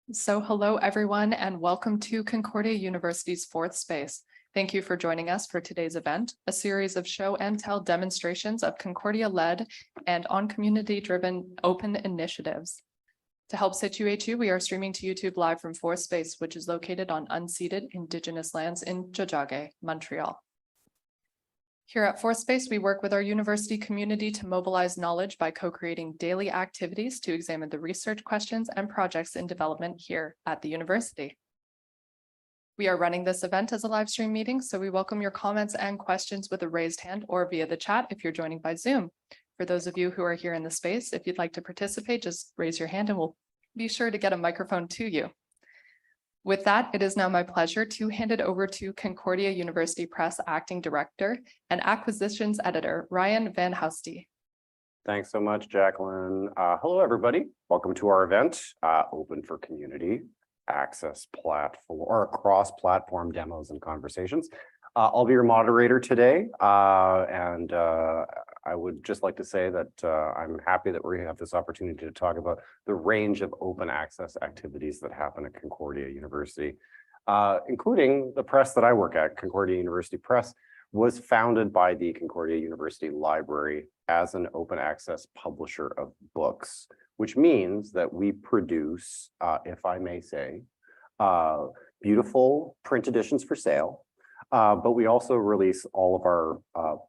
So hello, everyone, and welcome to Concordia University's fourth space. Thank you for joining us for today's event, a series of show and tell demonstrations of Concordia-led and on community-driven open initiatives. To help situate you, we are streaming to YouTube live from fourth space, which is located on unceded Indigenous lands in Tiohtià:ke, Montreal. Here at Fourth Space, we work with our university community to mobilize knowledge by co-creating daily activities to examine the research questions and projects in development here at the university. We are running this event as a live stream meeting, so we welcome your comments and questions with a raised hand or via the chat if you're joining by Zoom. For those of you who are here in the space, if you'd like to participate, just raise your hand and we'll be sure to get a microphone to you. With that, it is now my pleasure to hand it over to Concordia University Press Acting Director and Acquisitions Editor, Ryan Van Huijstee. Thanks so much, Jacqueline. Hello, everybody. Welcome to our event, Open for Community Access Platform or cross-platform demos and conversations. I'll be your moderator today, and I would just like to say that I'm happy that we have this opportunity to talk about the range of open access activities that happen at Concordia University, including the press that I work at. Concordia University Press was founded by the Concordia University Library as an open access publisher of books, which means that we produce, if I may say, beautiful print editions for sale. But we also release all of our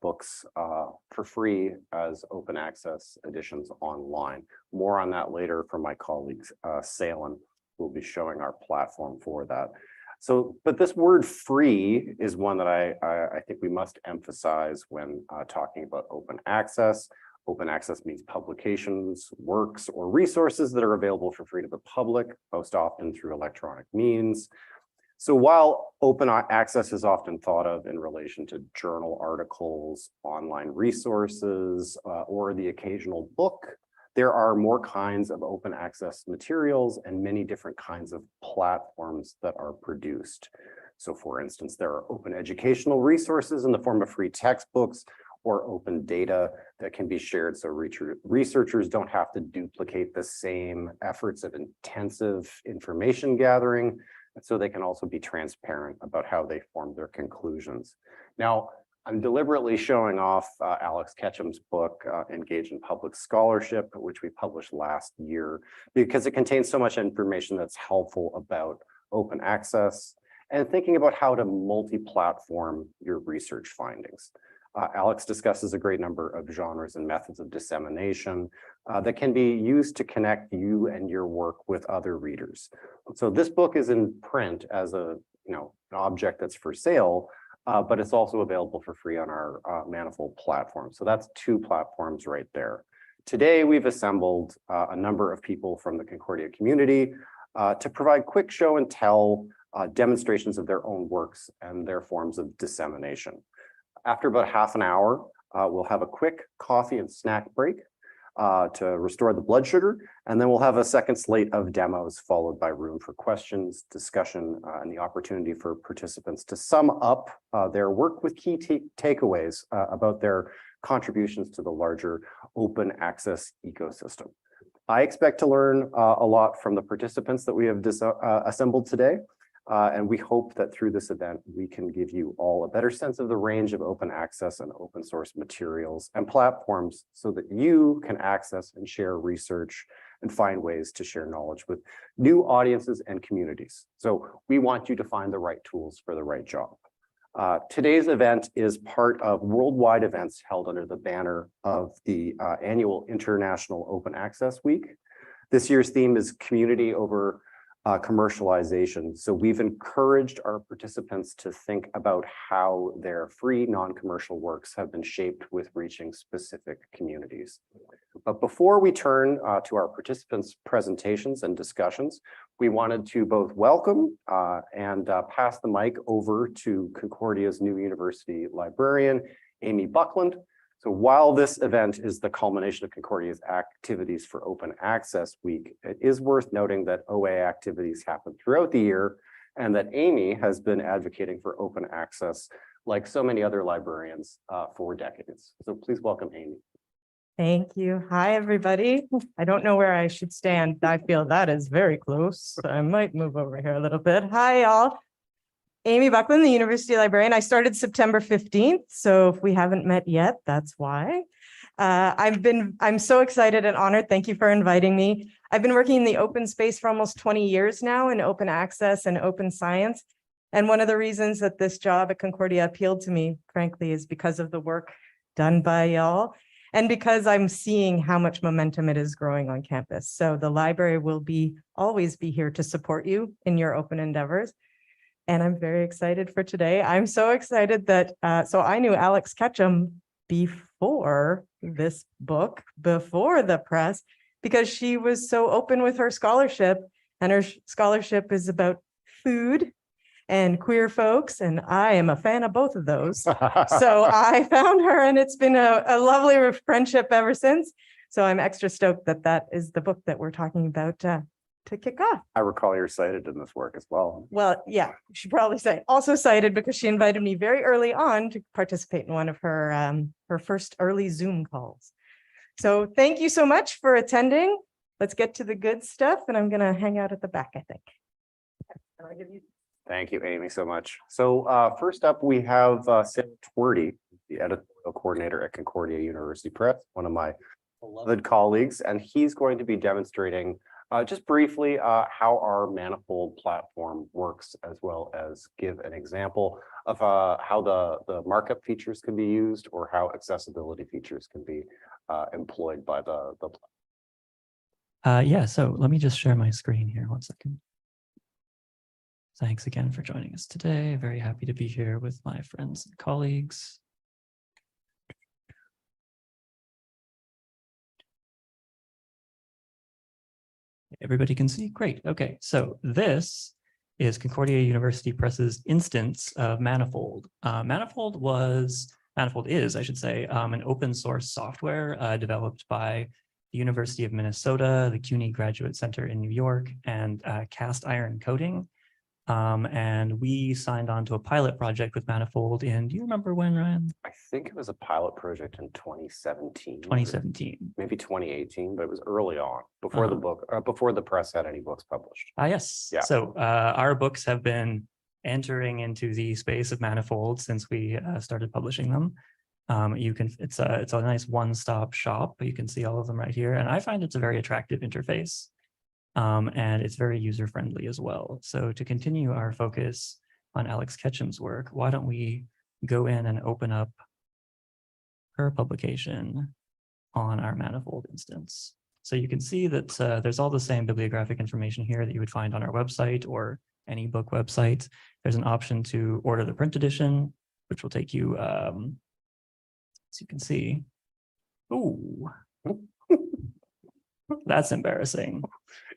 books for free as open access editions online. More on that later from my colleagues, Saelan, who will be showing our platform for that. So, but this word free is one that I think we must emphasize when talking about open access. Open access means publications, works, or resources that are available for free to the public, most often through electronic means. So while open access is often thought of in relation to journal articles, online resources, or the occasional book, there are more kinds of open access materials and many different kinds of platforms that are produced. So for instance, there are open educational resources in the form of free textbooks or open data that can be shared so researchers don't have to duplicate the same efforts of intensive information gathering, so they can also be transparent about how they form their conclusions. Now, I'm deliberately showing off Alex Ketchum's book, Engage in Public Scholarship, which we published last year, because it contains so much information that's helpful about open access and thinking about how to multi-platform your research findings. Alex discusses a great number of genres and methods of dissemination that can be used to connect you and your work with other readers. So this book is in print as an object that's for sale, but it's also available for free on our Manifold platform. So that's two platforms right there. Today, we've assembled a number of people from the Concordia community to provide quick show and tell demonstrations of their own works and their forms of dissemination. After about half an hour, we'll have a quick coffee and snack break to restore the blood sugar, and then we'll have a second slate of demos followed by room for questions, discussion, and the opportunity for participants to sum up their work with key takeaways about their contributions to the larger open access ecosystem. I expect to learn a lot from the participants that we have assembled today. And we hope that through this event, we can give you all a better sense of the range of open access and open source materials and platforms so that you can access and share research and find ways to share knowledge with new audiences and communities. So we want you to find the right tools for the right job. Today's event is part of worldwide events held under the banner of the annual International Open Access Week. This year's theme is community over commercialization. So we've encouraged our participants to think about how their free non-commercial works have been shaped with reaching specific communities. But before we turn to our participants' presentations and discussions, we wanted to both welcome and pass the mic over to Concordia's new university librarian, Amy Buckland. So while this event is the culmination of Concordia's activities for Open Access Week, it is worth noting that OA activities happen throughout the year and that Amy has been advocating for open access like so many other librarians for decades. So please welcome Amy. Thank you. Hi, everybody. I don't know where I should stand. I feel that is very close. I might move over here a little bit. Hi, y'all. Amy Buckland, the University Librarian. I started September 15th, so if we haven't met yet, that's why. I'm so excited and honored. Thank you for inviting me. I've been working in the open space for almost 20 years now in open access and open science. And one of the reasons that this job at Concordia appealed to me, frankly, is because of the work done by y'all and because I'm seeing how much momentum it is growing on campus. So the library will always be here to support you in your open endeavors. And I'm very excited for today. I'm so excited that, so I knew Alex Ketchum before this book, before the press, because she was so open with her scholarship, and her scholarship is about food and queer folks, and I am a fan of both of those. So I found her, and it's been a lovely friendship ever since. So I'm extra stoked that that is the book that we're talking about to kick off. I recall you're cited in this work as well. Well, yeah, you should probably say also cited because she invited me very early on to participate in one of her first early Zoom calls. So thank you so much for attending. Let's get to the good stuff, and I'm gonna hang out at the back, I think. Thank you, Amy, so much. So first up, we have Saelan Twerdy, the editorial coordinator at Concordia University Press, one of my beloved colleagues, and he's going to be demonstrating just briefly how our manifold platform works, as well as give an example of how the markup features can be used or how accessibility features can be employed by the platform. Yeah, so let me just share my screen here 1 second. Thanks again for joining us today. Very happy to be here with my friends and colleagues. Everybody can see? Great. Okay, so this is Concordia University Press's instance of Manifold. Manifold is, I should say, an open source software developed by the University of Minnesota, the CUNY Graduate Center in New York, and Cast Iron Coding. And we signed on to a pilot project with Manifold in, do you remember when, Ryan? I think it was a pilot project in 2017. 2017. Maybe 2018, but it was early on, before the book, before the press had any books published. Yes. Yeah. So our books have been entering into the space of Manifold since we started publishing them. It's a nice one-stop shop. You can see all of them right here. And I find it's a very attractive interface. And it's very user-friendly as well. So to continue our focus on Alex Ketchum's work, why don't we go in and open up her publication on our Manifold instance. So you can see that there's all the same bibliographic information here that you would find on our website or any book website. There's an option to order the print edition, which will take you, as you can see. Ooh. That's embarrassing.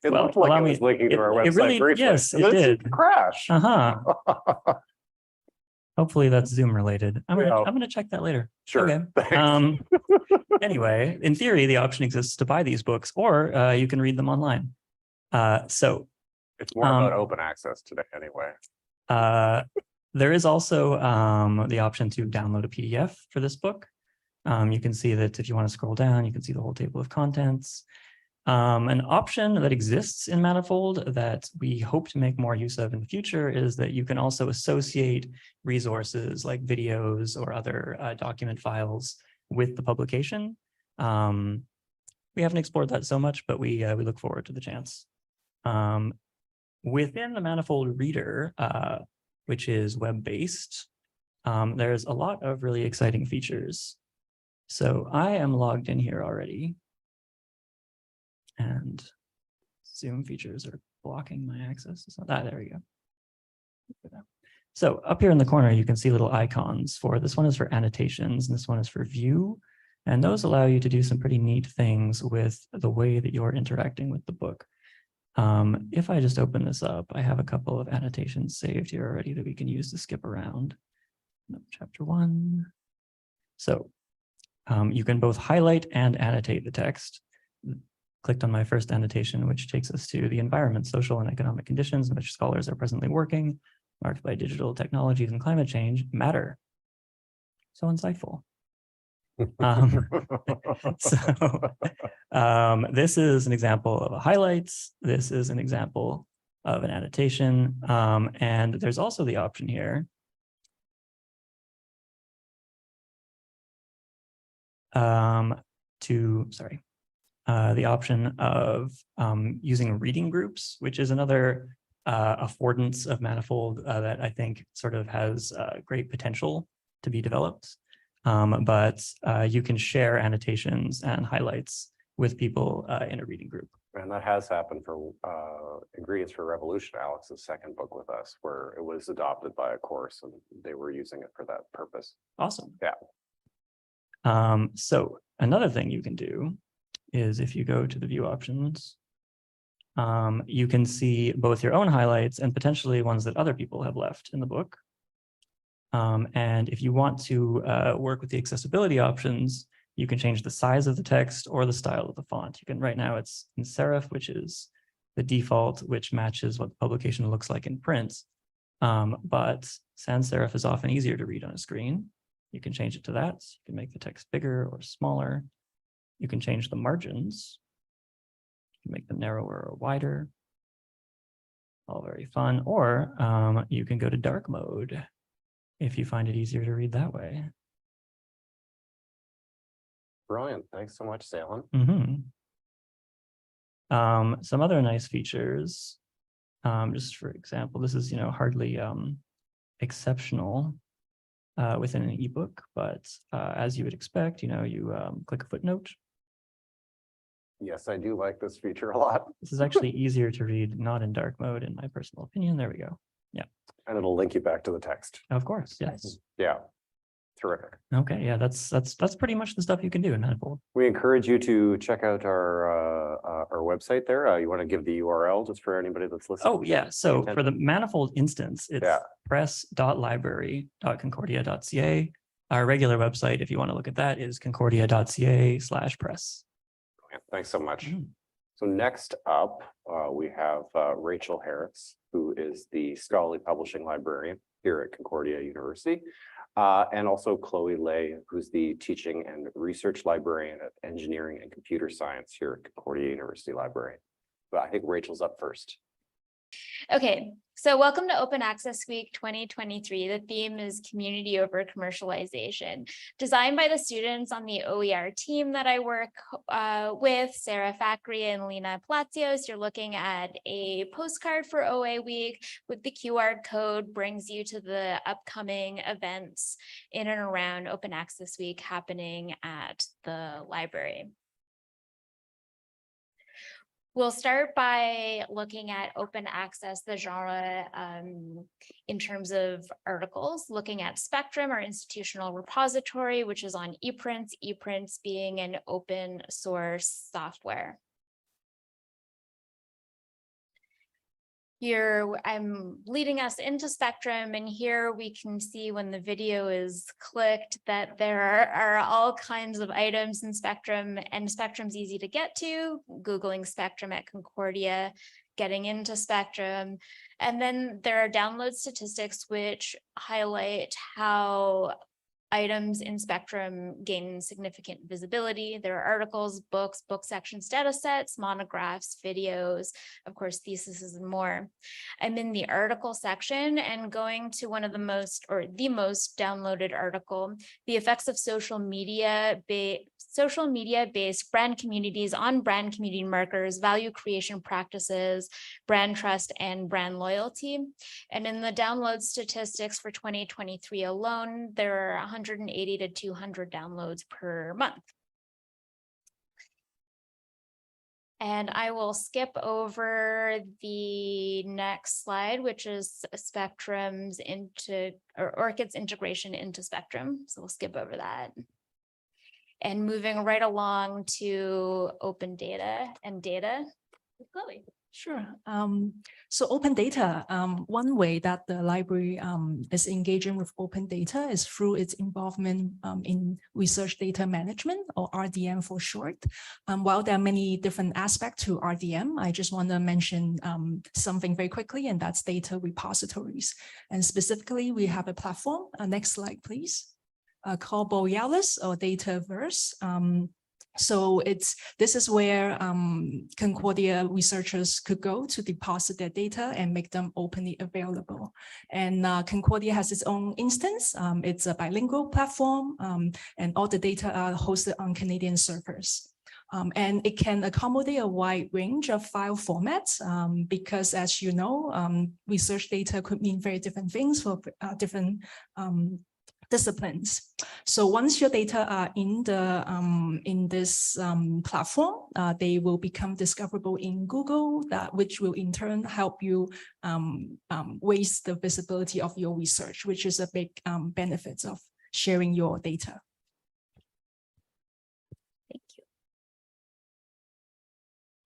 It looked like it was linking to our website. It really, briefly. yes, it did. Crash. Hopefully that's Zoom related. I'm gonna check that later. Sure. Okay. Anyway, in theory, the option exists to buy these books, or you can read them online. So it's more about open access today, anyway. There is also the option to download a PDF for this book. You can see that if you want to scroll down, you can see the whole table of contents. An option that exists in Manifold that we hope to make more use of in the future is that you can also associate resources like videos or other document files with the publication. We haven't explored that so much, but we look forward to the chance. Within the Manifold Reader, which is web-based, there's a lot of really exciting features. So I am logged in here already. And Zoom features are blocking my access. It's not that. There we go. So up here in the corner, you can see little icons for this one is for annotations, and this one is for view. And those allow you to do some pretty neat things with the way that you're interacting with the book. If I just open this up, I have a couple of annotations saved here already that we can use to skip around. Chapter 1. So you can both highlight and annotate the text. Clicked on my first annotation, which takes us to the environment, social and economic conditions in which scholars are presently working, marked by digital technologies and climate change, matter. So insightful. This is an example of a highlights. This is an example of an annotation. And there's also the option here the option of using reading groups, which is another affordance of Manifold that I think sort of has great potential to be developed. But you can share annotations and highlights with people in a reading group. And that has happened for Ingredients for Revolution, Alex's second book with us, where it was adopted by a course and they were using it for that purpose. Awesome. Yeah. So another thing you can do is if you go to the view options, you can see both your own highlights and potentially ones that other people have left in the book. And if you want to work with the accessibility options, you can change the size of the text or the style of the font. You can, right now it's in serif, which is the default, which matches what the publication looks like in print. But sans serif is often easier to read on a screen. You can change it to that. You can make the text bigger or smaller. You can change the margins. You can make them narrower or wider. All very fun. Or you can go to dark mode if you find it easier to read that way. Brilliant. Thanks so much, Saelan. Some other nice features, just for example, this is, hardly exceptional within an ebook, but as you would expect, you click a footnote. Yes, I do like this feature a lot. This is actually easier to read, not in dark mode, in my personal opinion. There we go. Yeah. And it'll link you back to the text. Of course, yes. Yeah. Terrific. Okay, yeah, that's pretty much the stuff you can do in Manifold. We encourage you to check out our website there. You want to give the URL just for anybody that's listening? Oh, yeah. So for the Manifold instance, it's press.library.concordia.ca. Our regular website, if you want to look at that, is concordia.ca/press. Thanks so much. So next up, we have Rachel Harris, who is the scholarly publishing librarian here at Concordia University. And also Chloe Lay, who's the teaching and research librarian at engineering and computer science here at Concordia University Library. But I think Rachel's up first. Okay, so welcome to Open Access Week 2023. The theme is community over commercialization. Designed by the students on the OER team that I work with, Sarah Fackery and Lena Palacios. You're looking at a postcard for OA Week with the QR code brings you to the upcoming events in and around Open Access Week happening at the library. We'll start by looking at open access, the genre, in terms of articles, looking at Spectrum, our institutional repository, which is on ePrints, ePrints being an open source software. Here, I'm leading us into Spectrum, and here we can see when the video is clicked that there are all kinds of items in Spectrum, and Spectrum's easy to get to. Googling Spectrum at Concordia, getting into Spectrum, and then there are download statistics which highlight how items in Spectrum gain significant visibility. There are articles, books, book sections, data sets, monographs, videos, of course, theses and more. I'm in the article section and going to one of the most, or the most downloaded article, the effects of social media-based brand communities on brand community markers, value creation practices, brand trust, and brand loyalty. And in the download statistics for 2023 alone, there are 180 to 200 downloads per month. And I will skip over the next slide, which is Spectrum's ORCID's integration into Spectrum. So we'll skip over that. And moving right along to open data and data with Chloe. Sure. So open data, one way that the library is engaging with open data is through its involvement in research data management, or RDM for short. While there are many different aspects to RDM, I just want to mention something very quickly, and that's data repositories. And specifically, we have a platform. Next slide, please. called Borealis or Dataverse. So this is where Concordia researchers could go to deposit their data and make them openly available. And Concordia has its own instance. It's a bilingual platform, and all the data are hosted on Canadian servers. And it can accommodate a wide range of file formats because, as you know, research data could mean very different things for different disciplines. So once your data are in this platform, they will become discoverable in Google, which will in turn help you raise the visibility of your research, which is a big benefit of sharing your data. Thank you.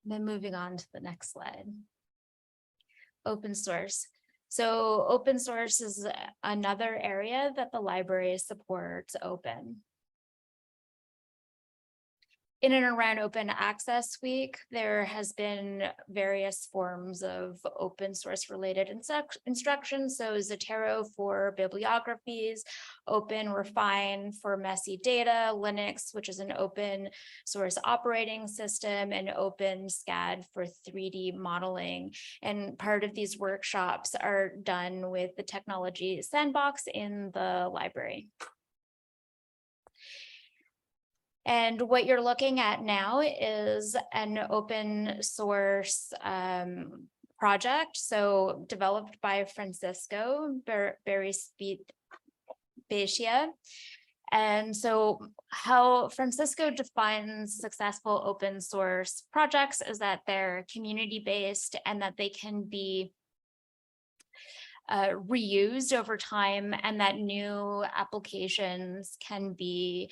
Then moving on to the next slide. Open source. So open source is another area that the library supports open. In and around Open Access Week, there has been various forms of open source related instructions. So Zotero for bibliographies, Open Refine for messy data, Linux, which is an open source operating system, and Open SCAD for 3D modeling. And part of these workshops are done with the technology sandbox in the library. And what you're looking at now is an open source project, so developed by Francisco Beria. And so how Francisco defines successful open source projects is that they're community-based and that they can be reused over time, and that new applications can be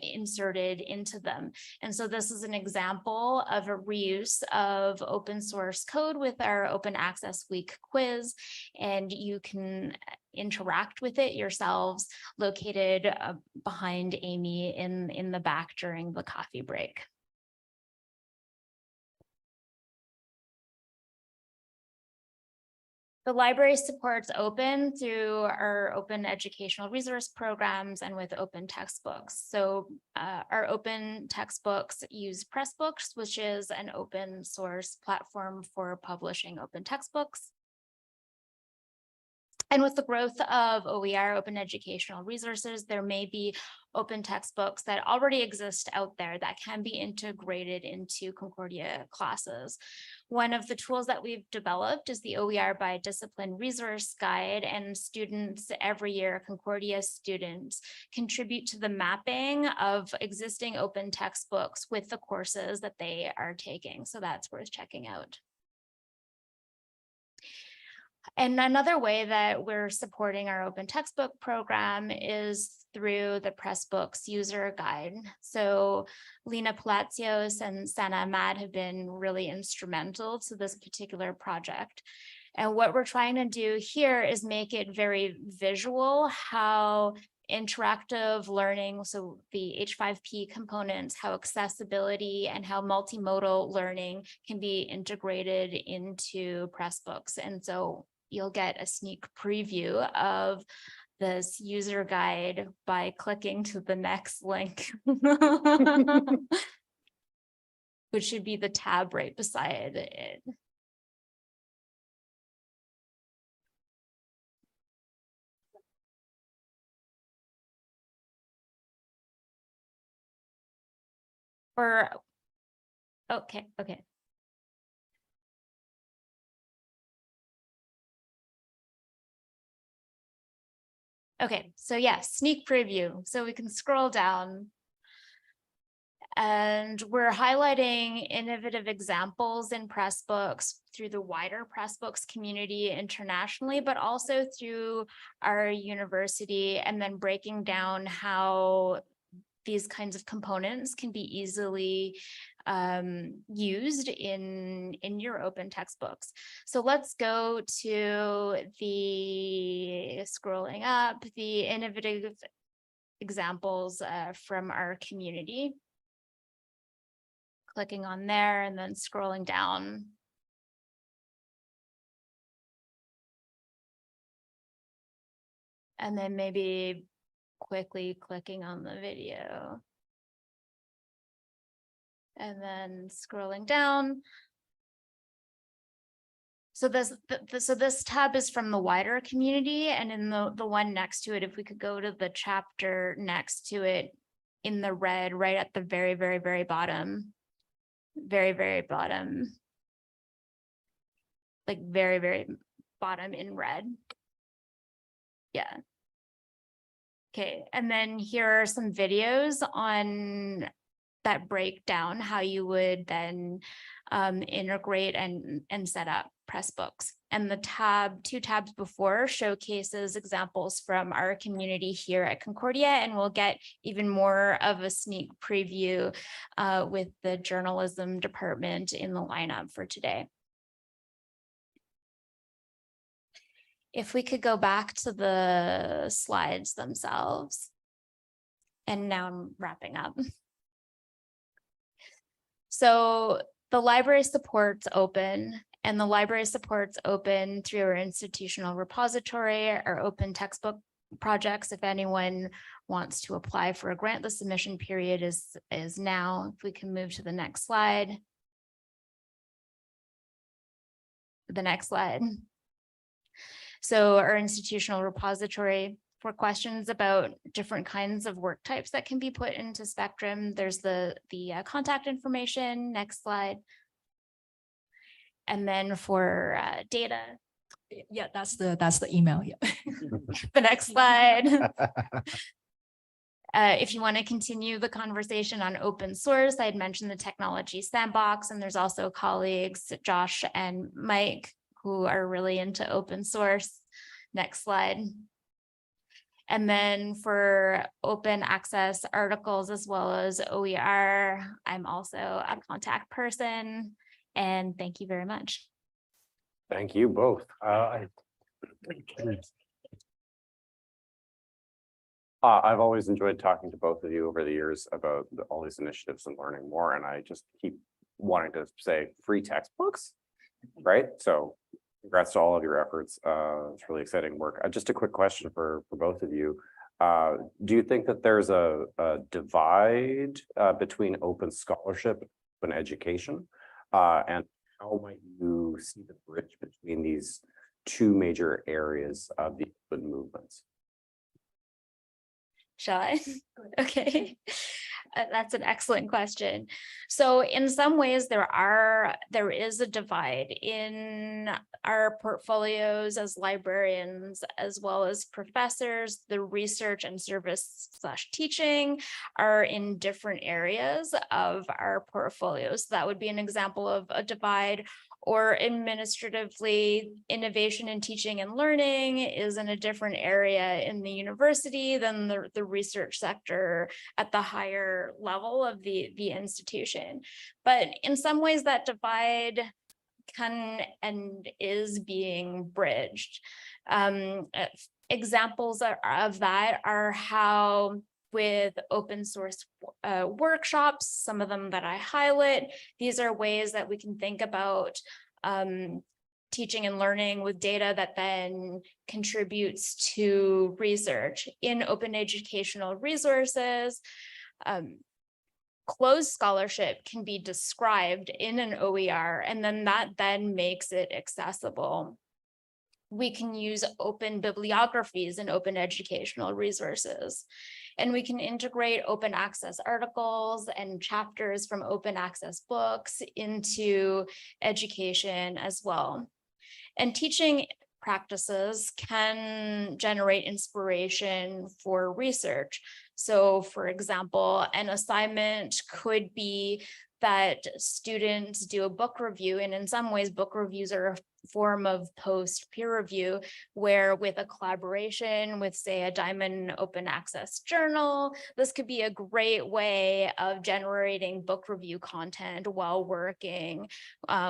inserted into them. And so this is an example of a reuse of open source code with our Open Access Week quiz, and you can interact with it yourselves, located behind Amy in the back during the coffee break. The library supports open through our open educational resource programs and with open textbooks. So our open textbooks use Pressbooks, which is an open source platform for publishing open textbooks. And with the growth of OER, open educational resources, there may be open textbooks that already exist out there that can be integrated into Concordia classes. One of the tools that we've developed is the OER by Discipline Resource Guide, and students every year, Concordia students, contribute to the mapping of existing open textbooks with the courses that they are taking. So that's worth checking out. And another way that we're supporting our open textbook program is through the Pressbooks user guide. So Lena Palacios and Sana Ahmad have been really instrumental to this particular project. And what we're trying to do here is make it very visual how interactive learning, so the H5P components, how accessibility and how multimodal learning can be integrated into Pressbooks. And so you'll get a sneak preview of this user guide by clicking to the next link, which should be the tab right beside it. Okay. Okay, so yeah, sneak preview. So we can scroll down and we're highlighting innovative examples in Pressbooks through the wider Pressbooks community internationally, but also through our university, and then breaking down how these kinds of components can be easily used in your open textbooks. So let's go to the, scrolling up, the innovative examples from our community. Clicking on there and then scrolling down. And then maybe quickly clicking on the video. And then scrolling down. So this tab is from the wider community, and in the one next to it, if we could go to the chapter next to it in the red, right at the very, very, very bottom, very, very bottom, like very, very bottom in red. Yeah. Okay, and then here are some videos on that break down how you would then integrate and set up Pressbooks. And the two tabs before showcases examples from our community here at Concordia, and we'll get even more of a sneak preview with the journalism department in the lineup for today. If we could go back to the slides themselves. And now I'm wrapping up. So the library support's open, and the library support's open through our institutional repository, our open textbook projects. If anyone wants to apply for a grant, the submission period is now. If we can move to the next slide. The next slide. So our institutional repository, for questions about different kinds of work types that can be put into Spectrum, there's the contact information. Next slide. And then for data. Yeah, that's the email. Yeah. The next slide. If you want to continue the conversation on open source, I'd mentioned the technology sandbox, and there's also colleagues, Josh and Mike, who are really into open source. Next slide. And then for open access articles as well as OER, I'm also a contact person. And thank you very much. Thank you both. I've always enjoyed talking to both of you over the years about all these initiatives and learning more. And I just keep wanting to say free textbooks, right? So congrats to all of your efforts. It's really exciting work. Just a quick question for both of you. Do you think that there's a divide between open scholarship and education? And how might you see the bridge between these two major areas of the open movements? Shall I? Okay. That's an excellent question. So in some ways there is a divide in our portfolios as librarians, as well as professors. The research and service/teaching are in different areas of our portfolios. That would be an example of a divide. Or administratively, innovation in teaching and learning is in a different area in the university than the research sector at the higher level of the institution. But in some ways that divide can and is being bridged. Examples of that are how with open source workshops, some of them that I highlight, these are ways that we can think about teaching and learning with data that then contributes to research. In open educational resources, closed scholarship can be described in an OER, and then that then makes it accessible. We can use open bibliographies in open educational resources. And we can integrate open access articles and chapters from open access books into education as well. And teaching practices can generate inspiration for research. So for example, an assignment could be that students do a book review, and in some ways book reviews are a form of post peer review, where with a collaboration with, say, a Diamond open access journal, this could be a great way of generating book review content while working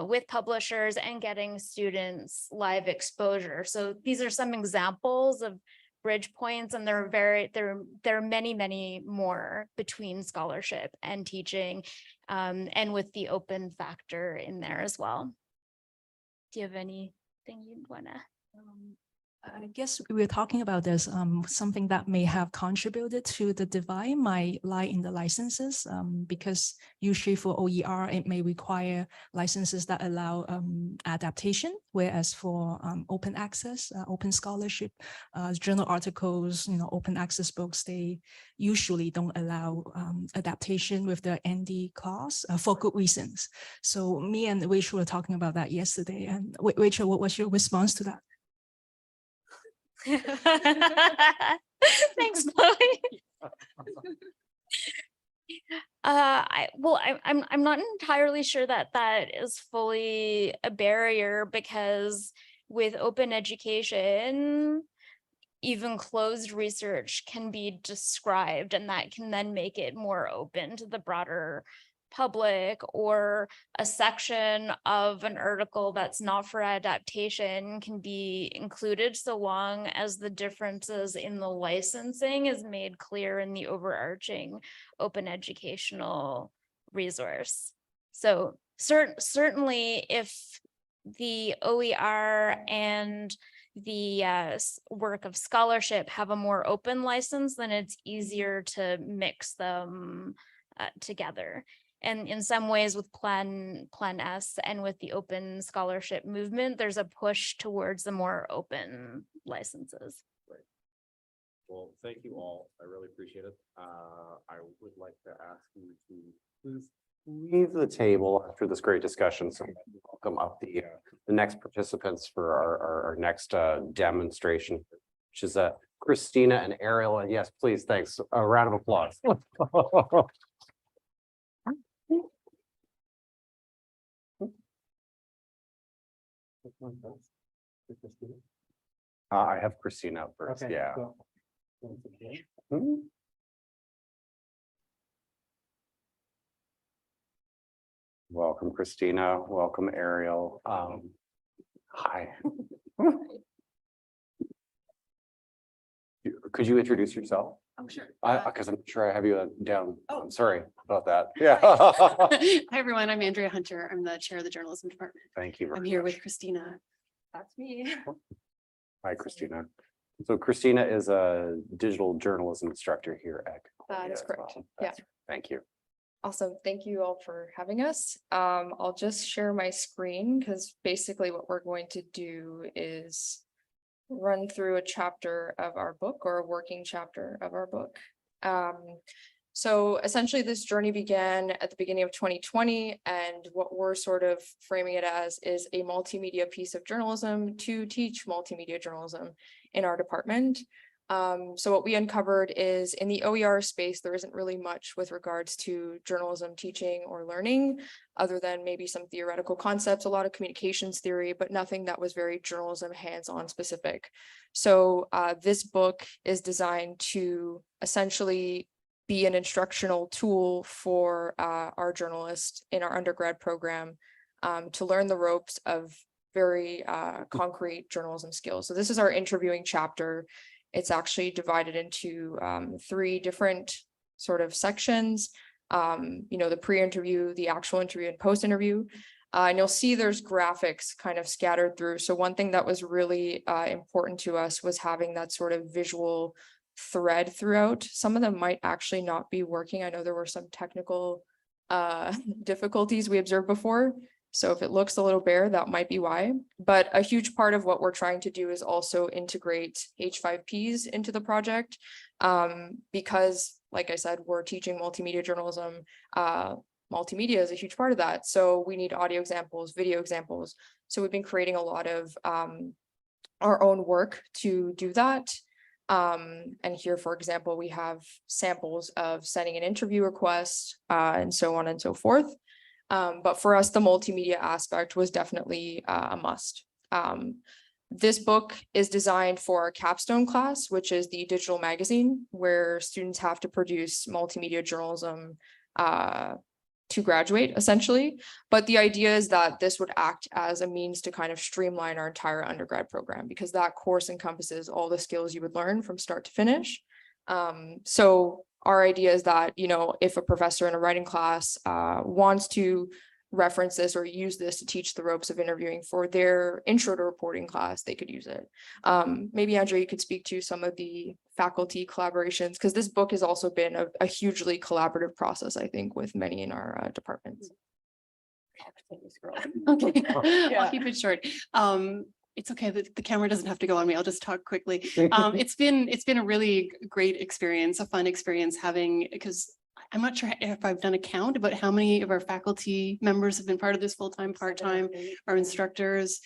with publishers and getting students live exposure. So these are some examples of bridge points, and there are many, many more between scholarship and teaching, and with the open factor in there as well. Do you have anything you'd want to? I guess we were talking about this, something that may have contributed to the divide might lie in the licenses, because usually for OER, it may require licenses that allow adaptation, whereas for open access, open scholarship, journal articles, open access books, they usually don't allow adaptation with the ND clause for good reasons. So me and Rachel were talking about that yesterday. And Rachel, what was your response to that? Thanks, Chloe. I'm not entirely sure that is fully a barrier, because with open education, even closed research can be described, and that can then make it more open to the broader public, or a section of an article that's not for adaptation can be included, so long as the differences in the licensing is made clear in the overarching open educational resource. So certainly if the OER and the work of scholarship have a more open license, then it's easier to mix them together. And in some ways with Plan S and with the open scholarship movement, there's a push towards the more open licenses. Great. Well, thank you all. I really appreciate it. I would like to ask you to please leave the table after this great discussion. So welcome up the next participants for our next demonstration, which is Cristina and Ariel. And yes, please, thanks. A round of applause. I have Cristina up first. Okay, Yeah. cool. Mhm. Welcome, Cristina. Welcome, Ariel. Hi. Could you introduce yourself? Oh, sure. Because I'm sure I have you down. Oh. I'm sorry about that. Yeah. Hi, everyone. I'm Andrea Hunter. I'm the chair of the journalism department. Thank you. I'm very here much. with Cristina. That's me. Hi, Cristina. So Cristina is a digital journalism instructor here at That is Concordia as correct. well. Yeah. That's- Thank you. Awesome. Thank you all for having us. I'll just share my screen because basically what we're going to do is run through a chapter of our book, or a working chapter of our book. So essentially this journey began at the beginning of 2020, and what we're sort of framing it as is a multimedia piece of journalism to teach multimedia journalism in our department. So what we uncovered is in the OER space, there isn't really much with regards to journalism teaching or learning, other than maybe some theoretical concepts, a lot of communications theory, but nothing that was very journalism hands-on specific. So this book is designed to essentially be an instructional tool for our journalists in our undergrad program to learn the ropes of very concrete journalism skills. So this is our interviewing chapter. It's actually divided into 3 different sort of sections. The pre-interview, the actual interview, and post-interview. And you'll see there's graphics kind of scattered through. So one thing that was really important to us was having that sort of visual thread throughout. Some of them might actually not be working. I know there were some technical difficulties we observed before. So if it looks a little bare, that might be why. But a huge part of what we're trying to do is also integrate H5Ps into the project, because, like I said, we're teaching multimedia journalism. Multimedia is a huge part of that. So we need audio examples, video examples. So we've been creating a lot of our own work to do that. And here, for example, we have samples of sending an interview request and so on and so forth. But for us, the multimedia aspect was definitely a must. This book is designed for our capstone class, which is the digital magazine, where students have to produce multimedia journalism to graduate, essentially. But the idea is that this would act as a means to kind of streamline our entire undergrad program, because that course encompasses all the skills you would learn from start to finish. So our idea is that, if a professor in a writing class wants to reference this or use this to teach the ropes of interviewing for their intro to reporting class, they could use it. Maybe Andrea, you could speak to some of the faculty collaborations, because this book has also been a hugely collaborative process, I think, with many in our departments. Okay, Yeah. I'll keep it short. It's okay, the camera doesn't have to go on me. I'll just talk quickly. It's been a really great experience, a fun experience having, because I'm not sure if I've done a count about how many of our faculty members have been part of this full-time, part-time, our instructors.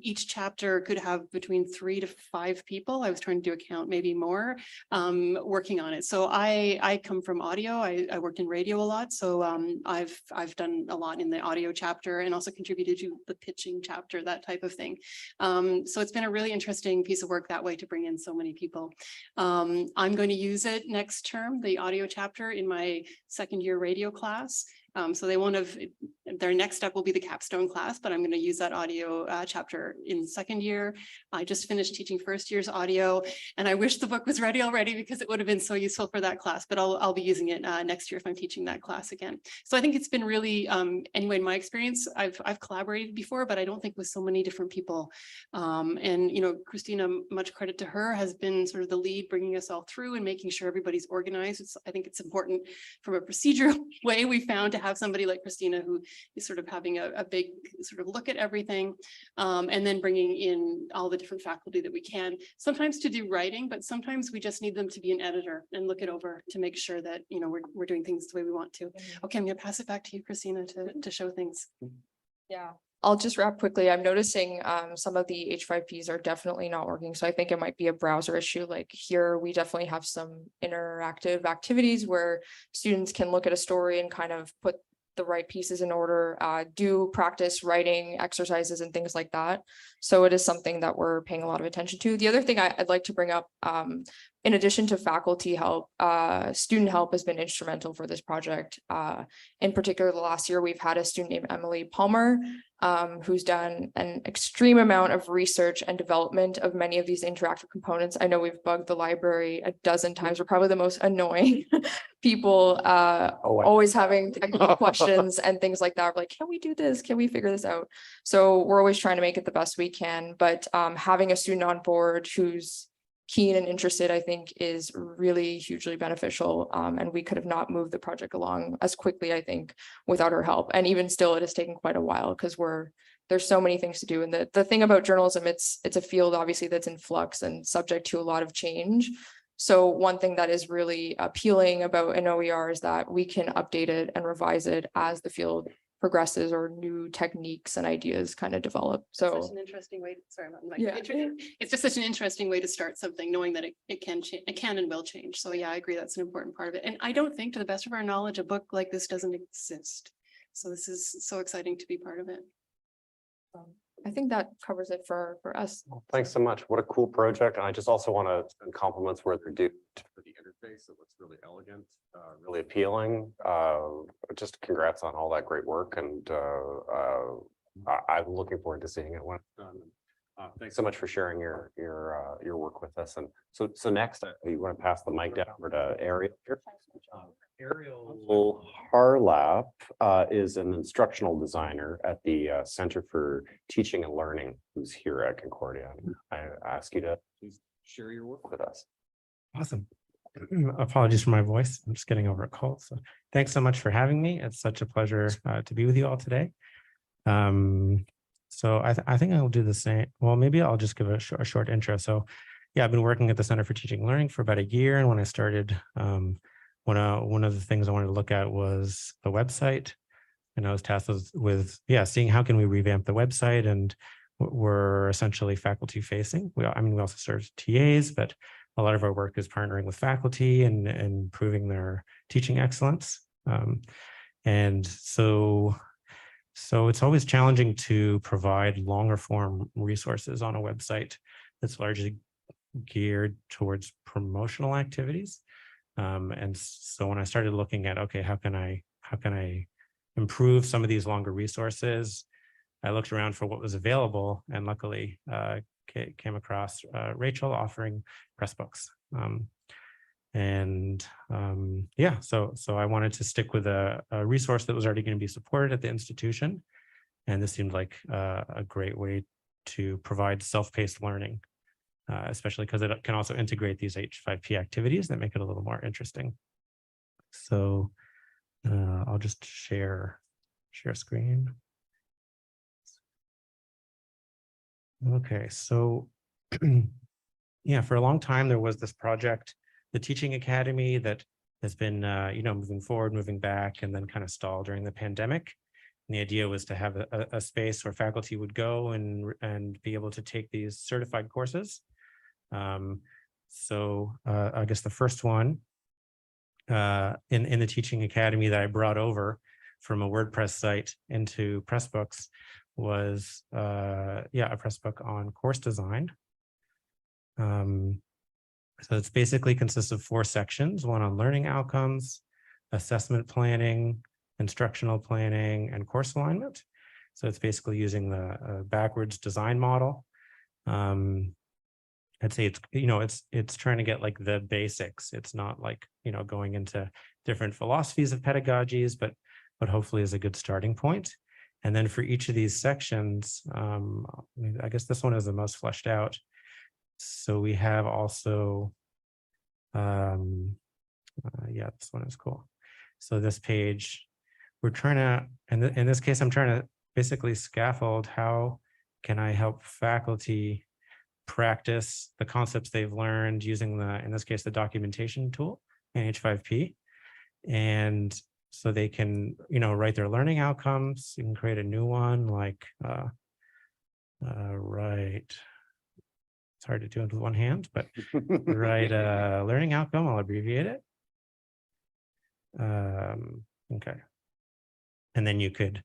Each chapter could have between 3 to 5 people. I was trying to do a count, maybe more, working on it. So I come from audio. I worked in radio a lot. So I've done a lot in the audio chapter and also contributed to the pitching chapter, that type of thing. So it's been a really interesting piece of work that way to bring in so many people. I'm going to use it next term, the audio chapter, in my second year radio class. So they won't have, their next step will be the capstone class, but I'm going to use that audio chapter in second year. I just finished teaching first year's audio, and I wish the book was ready already because it would have been so useful for that class, but I'll be using it next year if I'm teaching that class again. So I think it's been really, anyway, in my experience, I've collaborated before, but I don't think with so many different people. And, you know, Cristina, much credit to her, has been sort of the lead bringing us all through and making sure everybody's organized. I think it's important from a procedural way we found to have somebody like Cristina who is sort of having a big sort of look at everything, and then bringing in all the different faculty that we can, sometimes to do writing, but sometimes we just need them to be an editor and look it over to make sure that, you know, we're doing things the way we want to. Okay, I'm going to pass it back to you, Cristina, to show things. Yeah, I'll just wrap quickly. I'm noticing some of the H5Ps are definitely not working. So I think it might be a browser issue. Like here, we definitely have some interactive activities where students can look at a story and kind of put the right pieces in order, do practice writing exercises and things like that. So it is something that we're paying a lot of attention to. The other thing I'd like to bring up, in addition to faculty help, student help has been instrumental for this project. In particular, the last year, we've had a student named Emily Palmer, who's done an extreme amount of research and development of many of these interactive components. I know we've bugged the library a dozen times. We're probably the most annoying people, always having technical questions and things like that. We're like, can we do this? Can we figure this out? So we're always trying to make it the best we can, but having a student on board who's keen and interested, I think, is really hugely beneficial. And we could have not moved the project along as quickly, I think, without her help. And even still, it has taken quite a while because there's so many things to do. And the thing about journalism, it's a field obviously that's in flux and subject to a lot of change. So one thing that is really appealing about an OER is that we can update it and revise it as the field progresses or new techniques and ideas kind of develop. So Such an interesting way. Sorry, yeah. It's just such an interesting way to start something, knowing that it can change, it can and will change. So yeah, I agree. That's an important part of it. And I don't think, to the best of our knowledge, a book like this doesn't exist. So this is so exciting to be part of it. I think that covers it for us. Well, thanks so much. What a cool project. And I just also want to send compliments where they're due for the interface. It looks really elegant, really appealing. Just congrats on all that great work. And I'm looking forward to seeing it when it's done. Thanks so much for sharing your work with us. And so next, you want to pass the mic down over to Ariel here. Ariel Harlap is an instructional designer at the Center for Teaching and Learning, who's here at Concordia. I ask you to please share your work with us. Awesome. Apologies for my voice. I'm just getting over a cold. So thanks so much for having me. It's such a pleasure to be with you all today. So I think I'll do the same. Well, maybe I'll just give a short intro. So yeah, I've been working at the Center for Teaching and Learning for about a year. And when I started, one of the things I wanted to look at was the website. And I was tasked with seeing how can we revamp the website, and we're essentially faculty facing. We also serve TAs, but a lot of our work is partnering with faculty and improving their teaching excellence. And so it's always challenging to provide longer form resources on a website that's largely geared towards promotional activities. And so when I started looking at, okay, how can I improve some of these longer resources, I looked around for what was available, and luckily came across Rachel offering Pressbooks. And yeah, so I wanted to stick with a resource that was already going to be supported at the institution. And this seemed like a great way to provide self-paced learning, especially because it can also integrate these H5P activities that make it a little more interesting. So I'll just share screen. Okay, so yeah, for a long time, there was this project, the Teaching Academy, that has been, moving forward, moving back, and then kind of stalled during the pandemic. And the idea was to have a space where faculty would go and be able to take these certified courses. So I guess the first one in the Teaching Academy that I brought over from a WordPress site into Pressbooks was a Pressbook on course design. So it's basically consists of 4 sections, one on learning outcomes, assessment planning, instructional planning, and course alignment. So it's basically using the backwards design model. I'd say it's trying to get like the basics. It's not like, going into different philosophies of pedagogies, but hopefully is a good starting point. And then for each of these sections, I guess this one is the most fleshed out. So we have also, this one is cool. So this page, we're trying to, in this case, I'm trying to basically scaffold how can I help faculty practice the concepts they've learned using in this case, the documentation tool in H5P. And so they can, write their learning outcomes. You can create a new one like, right. It's hard to do it with one hand, but write a learning outcome. I'll abbreviate it. Okay. And then you could,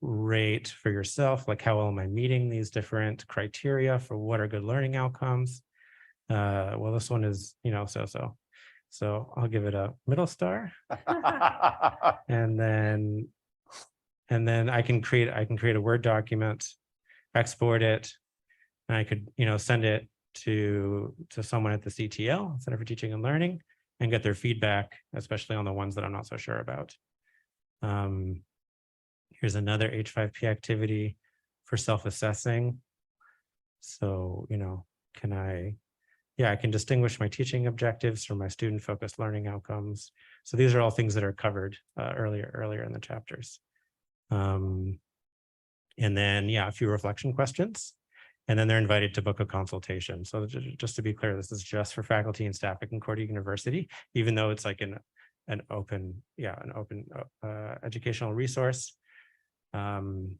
rate for yourself, like how well am I meeting these different criteria for what are good learning outcomes? Well, this one is, so-so. So I'll give it a middle star. and then I can create a Word document, export it, and I could, send it to someone at the CTL, Center for Teaching and Learning, and get their feedback, especially on the ones that I'm not so sure about. Here's another H5P activity for self-assessing. So, I can distinguish my teaching objectives from my student-focused learning outcomes. So these are all things that are covered earlier in the chapters. And then, a few reflection questions. And then they're invited to book a consultation. So just to be clear, this is just for faculty and staff at Concordia University, even though it's like an open educational resource. And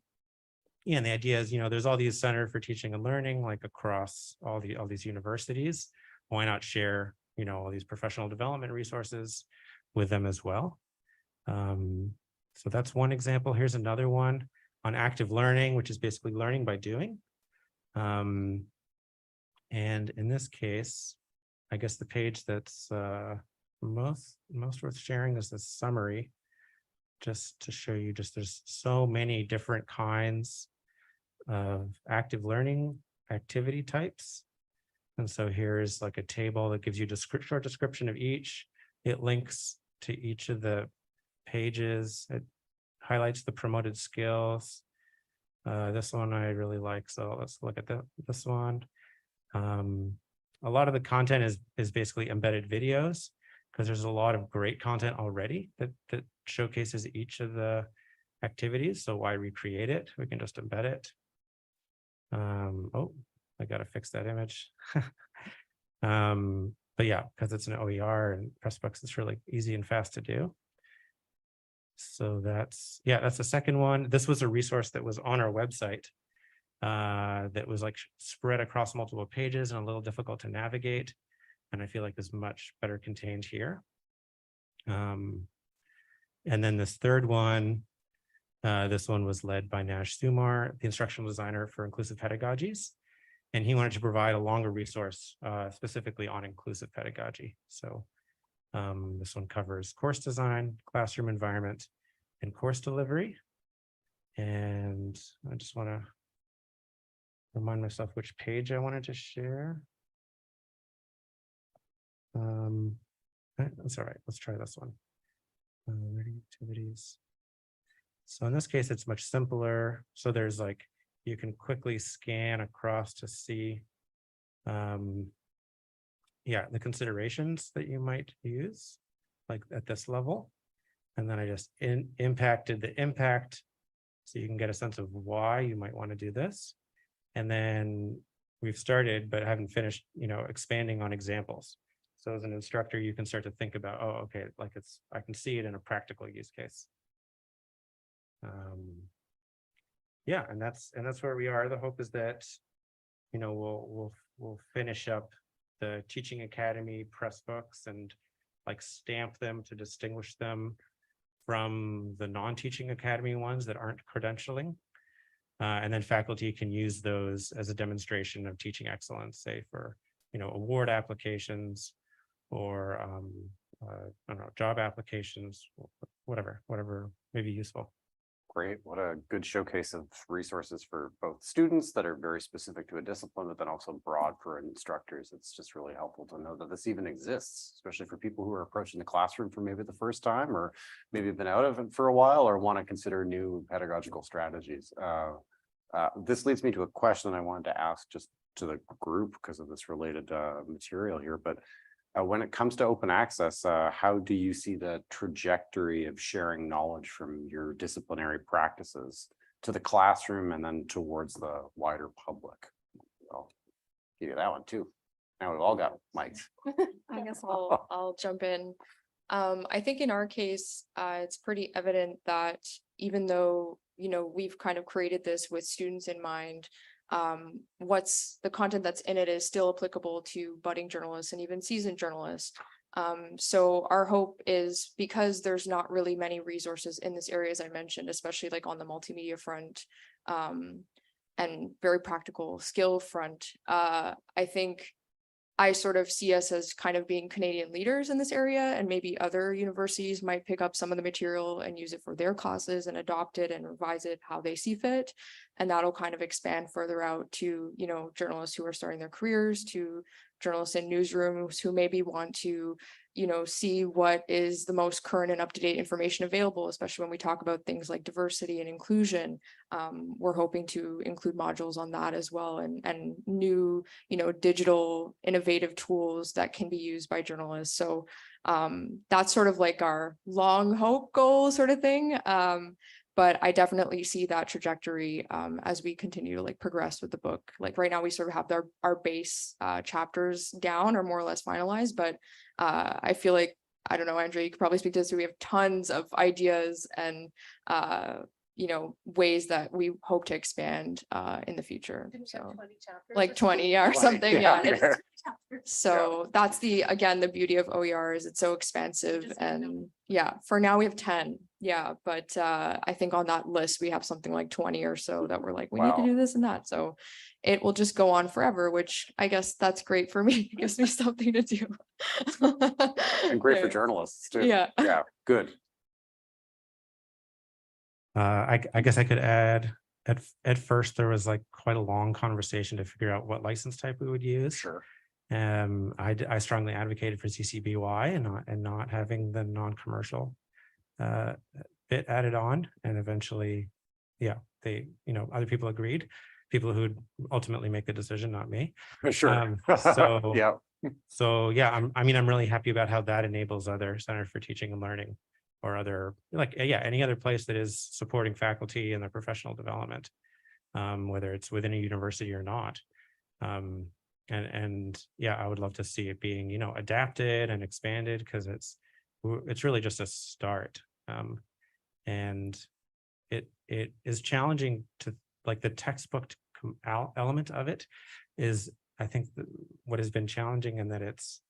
the idea is, there's all these Center for Teaching and Learning, like across all these universities. Why not share, all these professional development resources with them as well? So that's one example. Here's another one on active learning, which is basically learning by doing. And in this case, I guess the page that's most worth sharing is the summary, just to show you there's so many different kinds of active learning activity types. And so here's like a table that gives you a short description of each. It links to each of the pages. It highlights the promoted skills. This one I really like, so let's look at this one. A lot of the content is basically embedded videos, because there's a lot of great content already that showcases each of the activities. So why recreate it? We can just embed it. Oh, I got to fix that image. But yeah, because it's an OER and Pressbooks, it's really easy and fast to do. So that's the second one. This was a resource that was on our website that was like spread across multiple pages and a little difficult to navigate. And I feel like is much better contained here. And then this third one, this one was led by Nash Sumar, the instructional designer for inclusive pedagogies. And he wanted to provide a longer resource specifically on inclusive pedagogy. So this one covers course design, classroom environment, and course delivery. And I just want to remind myself which page I wanted to share. That's all right. Let's try this one. Learning activities. So in this case, it's much simpler. So there's like, you can quickly scan across to see, yeah, the considerations that you might use, like at this level. And then I just impacted the impact, so you can get a sense of why you might want to do this. And then we've started, but haven't finished, expanding on examples. So as an instructor, you can start to think about, oh, okay, like I can see it in a practical use case. Yeah, and that's where we are. The hope is that, we'll finish up the Teaching Academy press books and like stamp them to distinguish them from the non-Teaching Academy ones that aren't credentialing. And then faculty can use those as a demonstration of teaching excellence, say for, award applications or, I don't know, job applications, whatever may be useful. Great. What a good showcase of resources for both students that are very specific to a discipline, but then also broad for instructors. It's just really helpful to know that this even exists, especially for people who are approaching the classroom for maybe the first time, or maybe have been out of it for a while, or want to consider new pedagogical strategies. This leads me to a question I wanted to ask just to the group because of this related material here, but when it comes to open access, how do you see the trajectory of sharing knowledge from your disciplinary practices to the classroom and then towards the wider public? I'll give you that one too. Now we've all got mics. I guess I'll jump in. I think in our case, it's pretty evident that even though, we've kind of created this with students in mind, what's the content that's in it is still applicable to budding journalists and even seasoned journalists. So our hope is, because there's not really many resources in this area, as I mentioned, especially like on the multimedia front, and very practical skill front, I think I sort of see us as kind of being Canadian leaders in this area, and maybe other universities might pick up some of the material and use it for their classes and adopt it and revise it how they see fit. And that'll kind of expand further out to, journalists who are starting their careers, to journalists in newsrooms who maybe want to, see what is the most current and up-to-date information available, especially when we talk about things like diversity and inclusion. We're hoping to include modules on that as well, and new, digital innovative tools that can be used by journalists. So that's sort of like our long hope goal sort of thing. But I definitely see that trajectory as we continue to like progress with the book. Like right now we sort of have our base chapters down or more or less finalized, but I feel like, I don't know, Andrea, you could probably speak to this. We have tons of ideas and ways that we hope to expand in the future. So like 20 or something. Yeah. So that's again, the beauty of OER is it's so expansive, and yeah, for now we have 10. Yeah. But I think on that list, we have something like 20 or so that we're like, we need to do this and that. So it will just go on forever, which I guess that's great for me. It gives me something to do. And great for journalists too. Yeah. Yeah. Good. I guess I could add, at first there was like quite a long conversation to figure out what license type we would use. Sure. I strongly advocated for CC-BY and not having the non-commercial bit added on, and eventually, yeah, other people agreed. People who would ultimately make the decision, not me. Sure. So yeah. So yeah, I'm really happy about how that enables other centers for teaching and learning, or other, any other place that is supporting faculty in their professional development, whether it's within a university or not. And yeah, I would love to see it being, adapted and expanded, because it's really just a start. And it is challenging to, like, the textbook element of it is, I think, what has been challenging, in that it's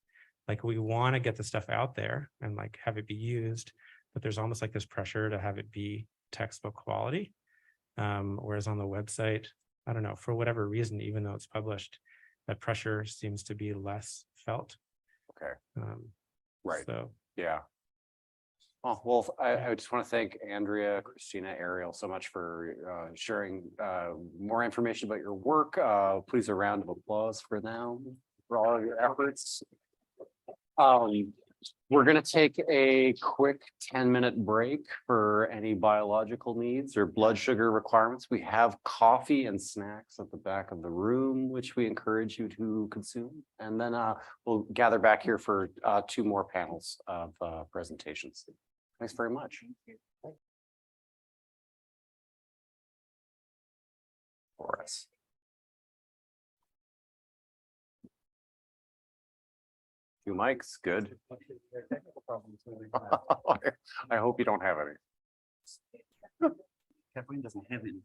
like, we want to get the stuff out there and like have it be used, but there's almost like this pressure to have it be textbook quality. Whereas on the website, I don't know, for whatever reason, even though it's published, that pressure seems to be less felt. Okay. Right. So yeah. Oh, well, I just want to thank Andrea, Cristina, Ariel so much for sharing more information about your work. Please, a round of applause for them, for all of your efforts. We're going to take a quick 10-minute break for any biological needs or blood sugar requirements. We have coffee and snacks at the back of the room, which we encourage you to consume. And then we'll gather back here for 2 more panels of presentations. Thanks very much. For us. Two mics, good. I hope you don't have any. Kathleen doesn't have any.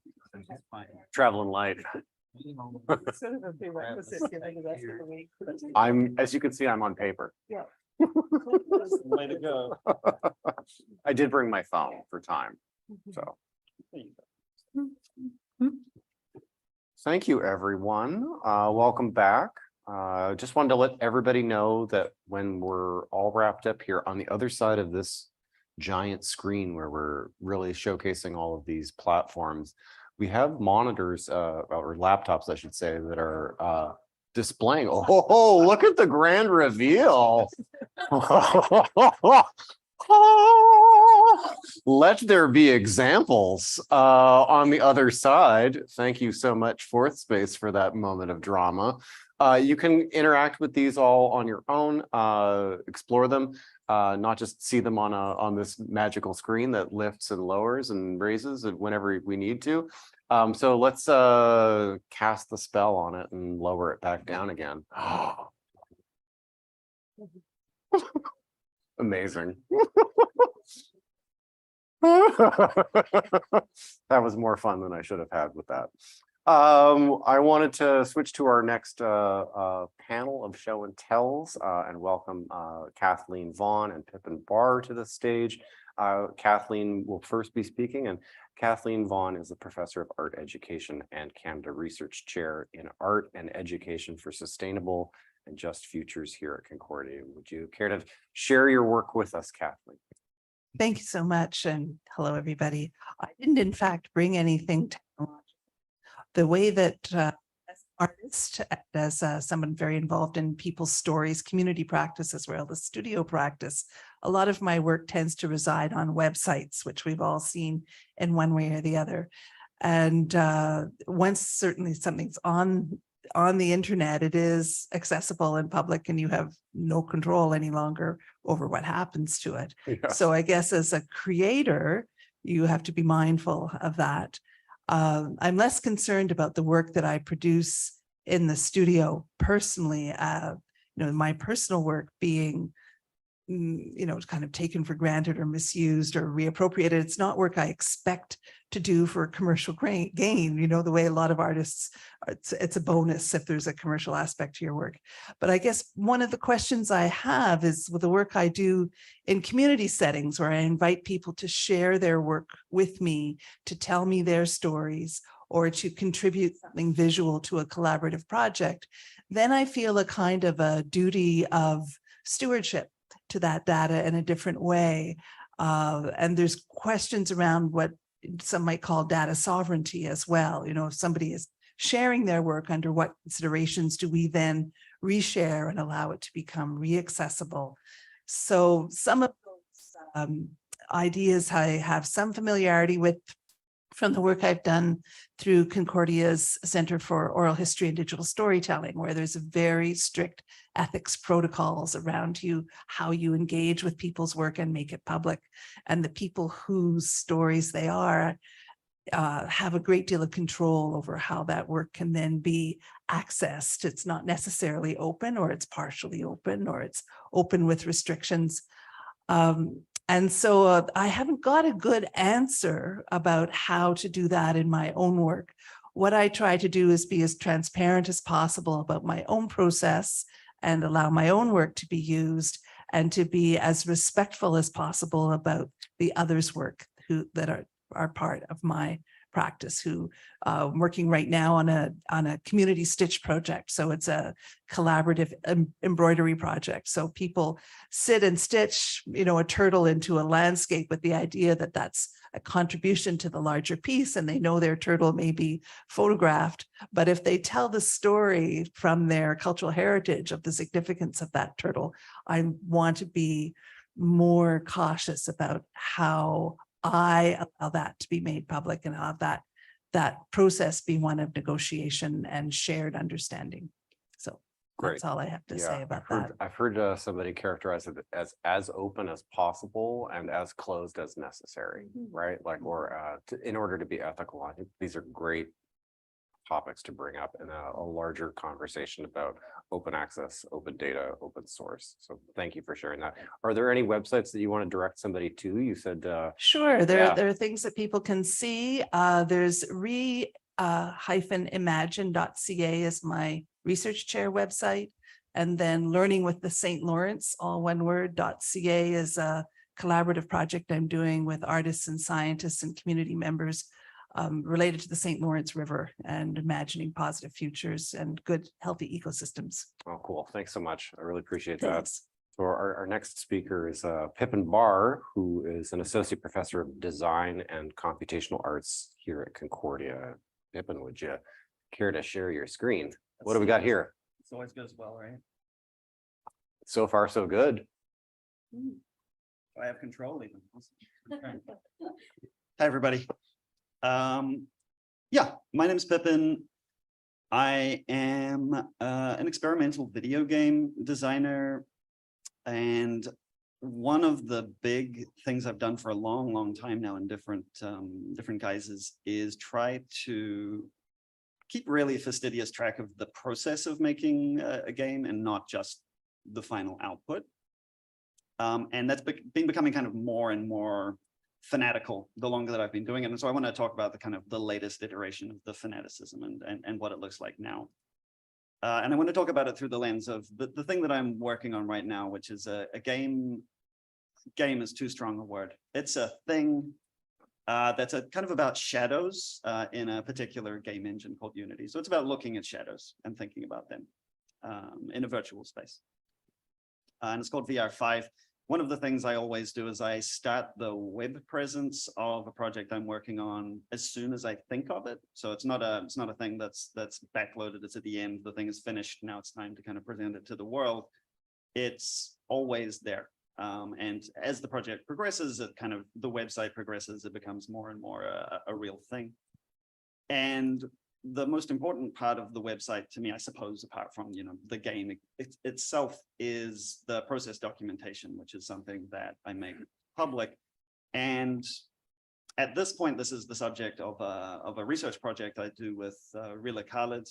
Traveling light. I'm, as you can see, I'm on paper. Yeah. Way to go. I did bring my phone for time, so. Thank you, everyone. Welcome back. Just wanted to let everybody know that when we're all wrapped up here on the other side of this giant screen where we're really showcasing all of these platforms, we have monitors or laptops, I should say, that are displaying. Oh, look at the grand reveal. Let there be examples on the other side. Thank you so much, Fourth Space, for that moment of drama. You can interact with these all on your own, explore them, not just see them on this magical screen that lifts and lowers and raises whenever we need to. So let's cast the spell on it and lower it back down again. Amazing. That was more fun than I should have had with that. I wanted to switch to our next panel of show and tells and welcome Kathleen Vaughan and Pippin to the stage. Kathleen will first be speaking, and Kathleen Vaughan is a professor of art education and Canada Research Chair in Art and Education for Sustainable and Just Futures here at Concordia. Would you care to share your work with us, Kathleen? Thank you so much, and hello, everybody. I didn't, in fact, bring anything technological. The way that as an artist, as someone very involved in people's stories, community practice, as well as studio practice, a lot of my work tends to reside on websites, which we've all seen in one way or the other. And once certainly something's on the internet, it is accessible and public, and you have no control any longer over what happens to it. Yeah. So I guess as a creator, you have to be mindful of that. I'm less concerned about the work that I produce in the studio personally, my personal work being, kind of taken for granted or misused or reappropriated. It's not work I expect to do for commercial gain, the way a lot of artists, it's a bonus if there's a commercial aspect to your work. But I guess one of the questions I have is with the work I do in community settings where I invite people to share their work with me, to tell me their stories, or to contribute something visual to a collaborative project, then I feel a kind of a duty of stewardship to that data in a different way. And there's questions around what some might call data sovereignty as well. If somebody is sharing their work, under what considerations do we then reshare and allow it to become reaccessible? So some of those ideas I have some familiarity with from the work I've done through Concordia's Center for Oral History and Digital Storytelling, where there's a very strict ethics protocols around how you engage with people's work and make it public. And the people whose stories they are have a great deal of control over how that work can then be accessed. It's not necessarily open, or it's partially open, or it's open with restrictions. And so I haven't got a good answer about how to do that in my own work. What I try to do is be as transparent as possible about my own process and allow my own work to be used, and to be as respectful as possible about the others' work that are part of my practice, who working right now on a community stitch project. So it's a collaborative embroidery project. So people sit and stitch, a turtle into a landscape with the idea that that's a contribution to the larger piece and they know their turtle may be photographed. But if they tell the story from their cultural heritage of the significance of that turtle, I want to be more cautious about how I allow that to be made public and have that process be one of negotiation and shared understanding. So that's all I have to say about that. I've heard somebody characterize it as open as possible and as closed as necessary, right? Like, or in order to be ethical. I think these are great topics to bring up in a larger conversation about open access, open data, open source. So thank you for sharing that. Are there any websites that you want to direct somebody to? You said sure, there are things that people can see. There's re-imagine.ca is my research chair website. And then Learning with the St. Lawrence, all one word, .ca is a collaborative project I'm doing with artists and scientists and community members related to the St. Lawrence River and imagining positive futures and good, healthy ecosystems. oh, cool. Thanks so much. I really appreciate that. So our next speaker is Pippin Barr, who is an associate professor of design and computational arts here at Concordia. Pippin, would you care to share your screen? What do we got here? It's always goes well, right? So far, so good. I have control even. Okay. Hi, everybody. Yeah, my name is Pippin. I am an experimental video game designer. And one of the big things I've done for a long, long time now in different guises is try to keep really fastidious track of the process of making a game and not just the final output. And that's been becoming kind of more and more fanatical the longer that I've been doing it. And so I want to talk about the kind of the latest iteration of the fanaticism and what it looks like now. And I want to talk about it through the lens of the thing that I'm working on right now, which is a game. Game is too strong a word. It's a thing that's a kind of about shadows in a particular game engine called Unity. So it's about looking at shadows and thinking about them in a virtual space. And it's called VR5. One of the things I always do is I start the web presence of a project I'm working on as soon as I think of it. So it's not a thing that's backloaded. It's at the end. The thing is finished. Now it's time to kind of present it to the world. It's always there. And as the project progresses, it kind of the website progresses. It becomes more and more a real thing. And the most important part of the website to me, I suppose, apart from the game itself, is the process documentation, which is something that I make public. And at this point, this is the subject of a research project I do with Rila Khalid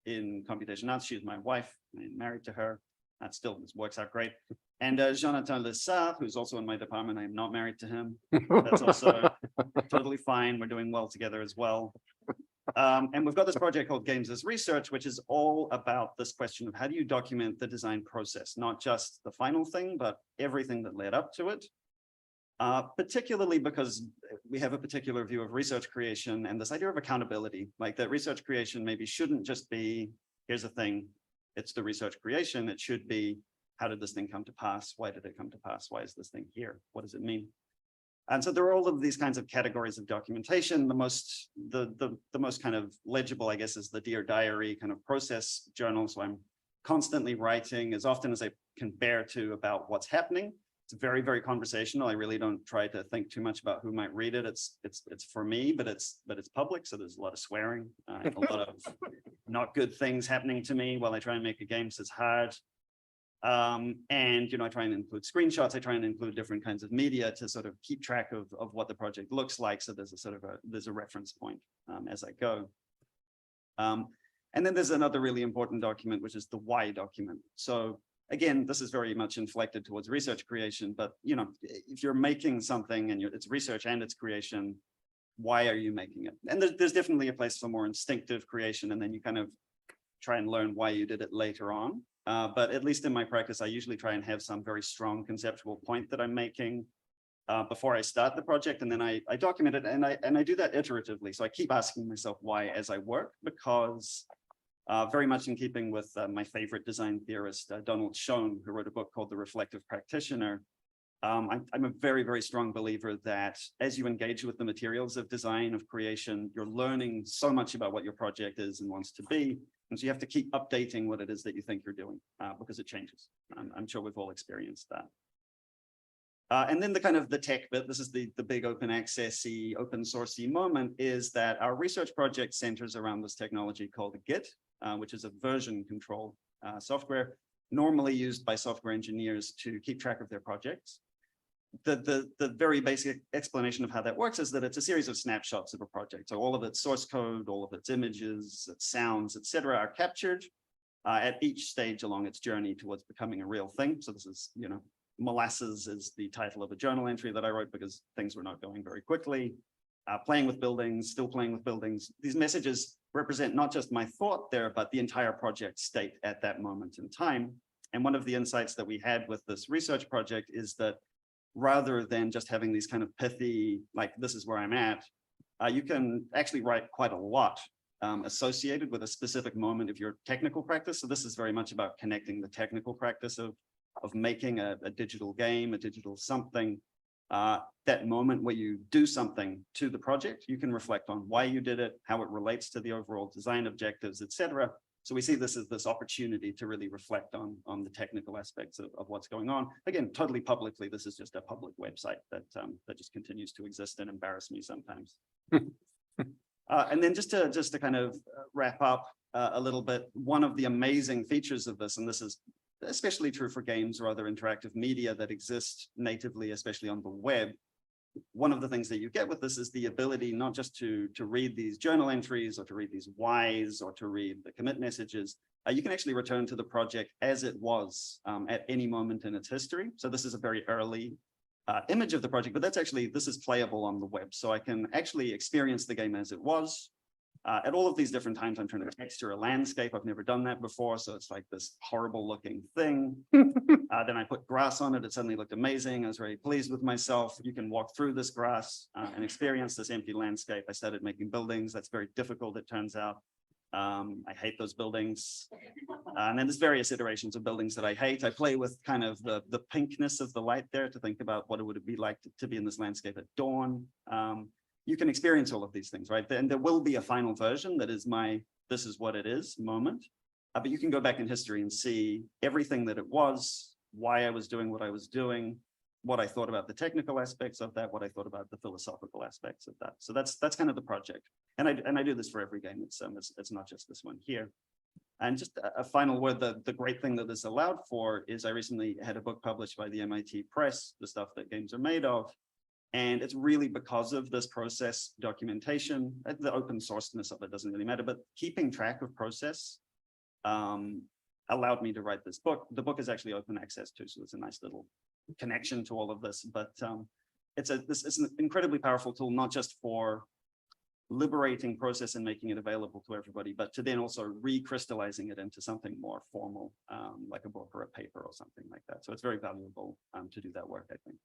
in Computational. She's my wife. I'm married to her. That still works out great. And Jonathan Lessard, who's also in my department. I'm not married to him. That's also totally fine. We're doing well together as well. And we've got this project called Games as Research, which is all about this question of how do you document the design process, not just the final thing, but everything that led up to it. Particularly because we have a particular view of research creation and this idea of accountability, like that research creation maybe shouldn't just be, here's a thing, it's the research creation. It should be, how did this thing come to pass? Why did it come to pass? Why is this thing here? What does it mean? And so there are all of these kinds of categories of documentation. The most kind of legible, I guess, is the Dear Diary kind of process journal. So I'm constantly writing as often as I can bear to about what's happening. It's very, very conversational. I really don't try to think too much about who might read it. It's for me, but it's public. So there's a lot of swearing, a lot of not good things happening to me while I try and make a game. So it's hard. And I try and include screenshots. I try and include different kinds of media to sort of keep track of what the project looks like. So there's a sort of there's a reference point as I go. And then there's another really important document, which is the why document. So again, this is very much inflected towards research creation, but if you're making something and it's research and it's creation, why are you making it? And there's definitely a place for more instinctive creation, and then you kind of try and learn why you did it later on. But at least in my practice, I usually try and have some very strong conceptual point that I'm making before I start the project, and then I document it, and I do that iteratively. So I keep asking myself why as I work, because very much in keeping with my favorite design theorist, Donald Schoen, who wrote a book called The Reflective Practitioner. I'm a very, very strong believer that as you engage with the materials of design, of creation, you're learning so much about what your project is and wants to be. And so you have to keep updating what it is that you think you're doing because it changes. I'm sure we've all experienced that. And then the kind of the tech bit, this is the big open access-y, open sourcey moment, is that our research project centers around this technology called Git, which is a version control software normally used by software engineers to keep track of their projects. The very basic explanation of how that works is that it's a series of snapshots of a project. So all of its source code, all of its images, its sounds, etc., are captured at each stage along its journey towards becoming a real thing. So this is, you know, Molasses is the title of a journal entry that I wrote because things were not going very quickly. Playing with buildings, still playing with buildings. These messages represent not just my thought there, but the entire project state at that moment in time. And one of the insights that we had with this research project is that rather than just having these kind of pithy, like this is where I'm at, you can actually write quite a lot associated with a specific moment of your technical practice. So this is very much about connecting the technical practice of making a digital game, a digital something. That moment where you do something to the project, you can reflect on why you did it, how it relates to the overall design objectives, etc. So we see this as this opportunity to really reflect on the technical aspects of what's going on. Again, totally publicly, this is just a public website that just continues to exist and embarrass me sometimes. And then just to kind of wrap up a little bit, one of the amazing features of this, and this is especially true for games or other interactive media that exist natively, especially on the web. One of the things that you get with this is the ability not just to read these journal entries or to read these whys or to read the commit messages. You can actually return to the project as it was at any moment in its history. So this is a very early image of the project, but this is playable on the web. So I can actually experience the game as it was. At all of these different times, I'm trying to texture a landscape. I've never done that before, so it's like this horrible looking thing. Then I put grass on it. It suddenly looked amazing. I was very pleased with myself. You can walk through this grass and experience this empty landscape. I started making buildings. That's very difficult, it turns out. I hate those buildings. And then there's various iterations of buildings that I hate. I play with kind of the pinkness of the light there to think about what it would be like to be in this landscape at dawn. You can experience all of these things, right? And there will be a final version that is this is what it is moment. But you can go back in history and see everything that it was, why I was doing what I was doing, what I thought about the technical aspects of that, what I thought about the philosophical aspects of that. So that's kind of the project. And I do this for every game. It's not just this one here. And just a final word, the great thing that this allowed for is I recently had a book published by the MIT Press, The Stuff That Games Are Made Of. And it's really because of this process documentation, the open sourceness of it doesn't really matter, but keeping track of process allowed me to write this book. The book is actually open access too, so it's a nice little connection to all of this. But it's an incredibly powerful tool, not just for liberating process and making it available to everybody, but to then also recrystallizing it into something more formal, like a book or a paper or something like that. So it's very valuable to do that work, I think.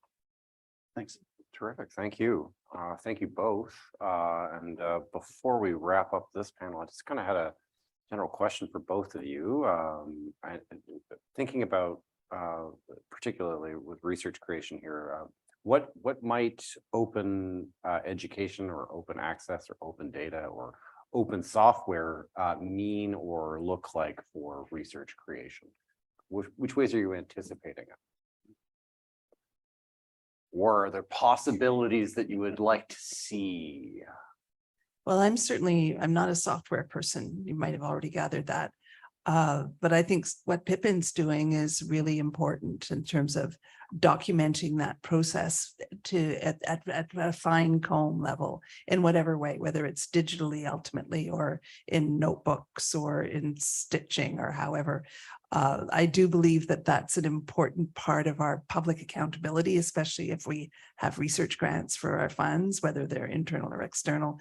Thanks. Terrific. Thank you. Thank you both. And before we wrap up this panel, I just kind of had a general question for both of you. Thinking about particularly with research creation here, what might open education or open access or open data or open software mean or look like for research creation? Which ways are you anticipating it? Or are there possibilities that you would like to see? Well, I'm not a software person. You might have already gathered that. But I think what Pippin's doing is really important in terms of documenting that process at a fine comb level in whatever way, whether it's digitally ultimately or in notebooks or in stitching or however. I do believe that that's an important part of our public accountability, especially if we have research grants for our funds, whether they're internal or external.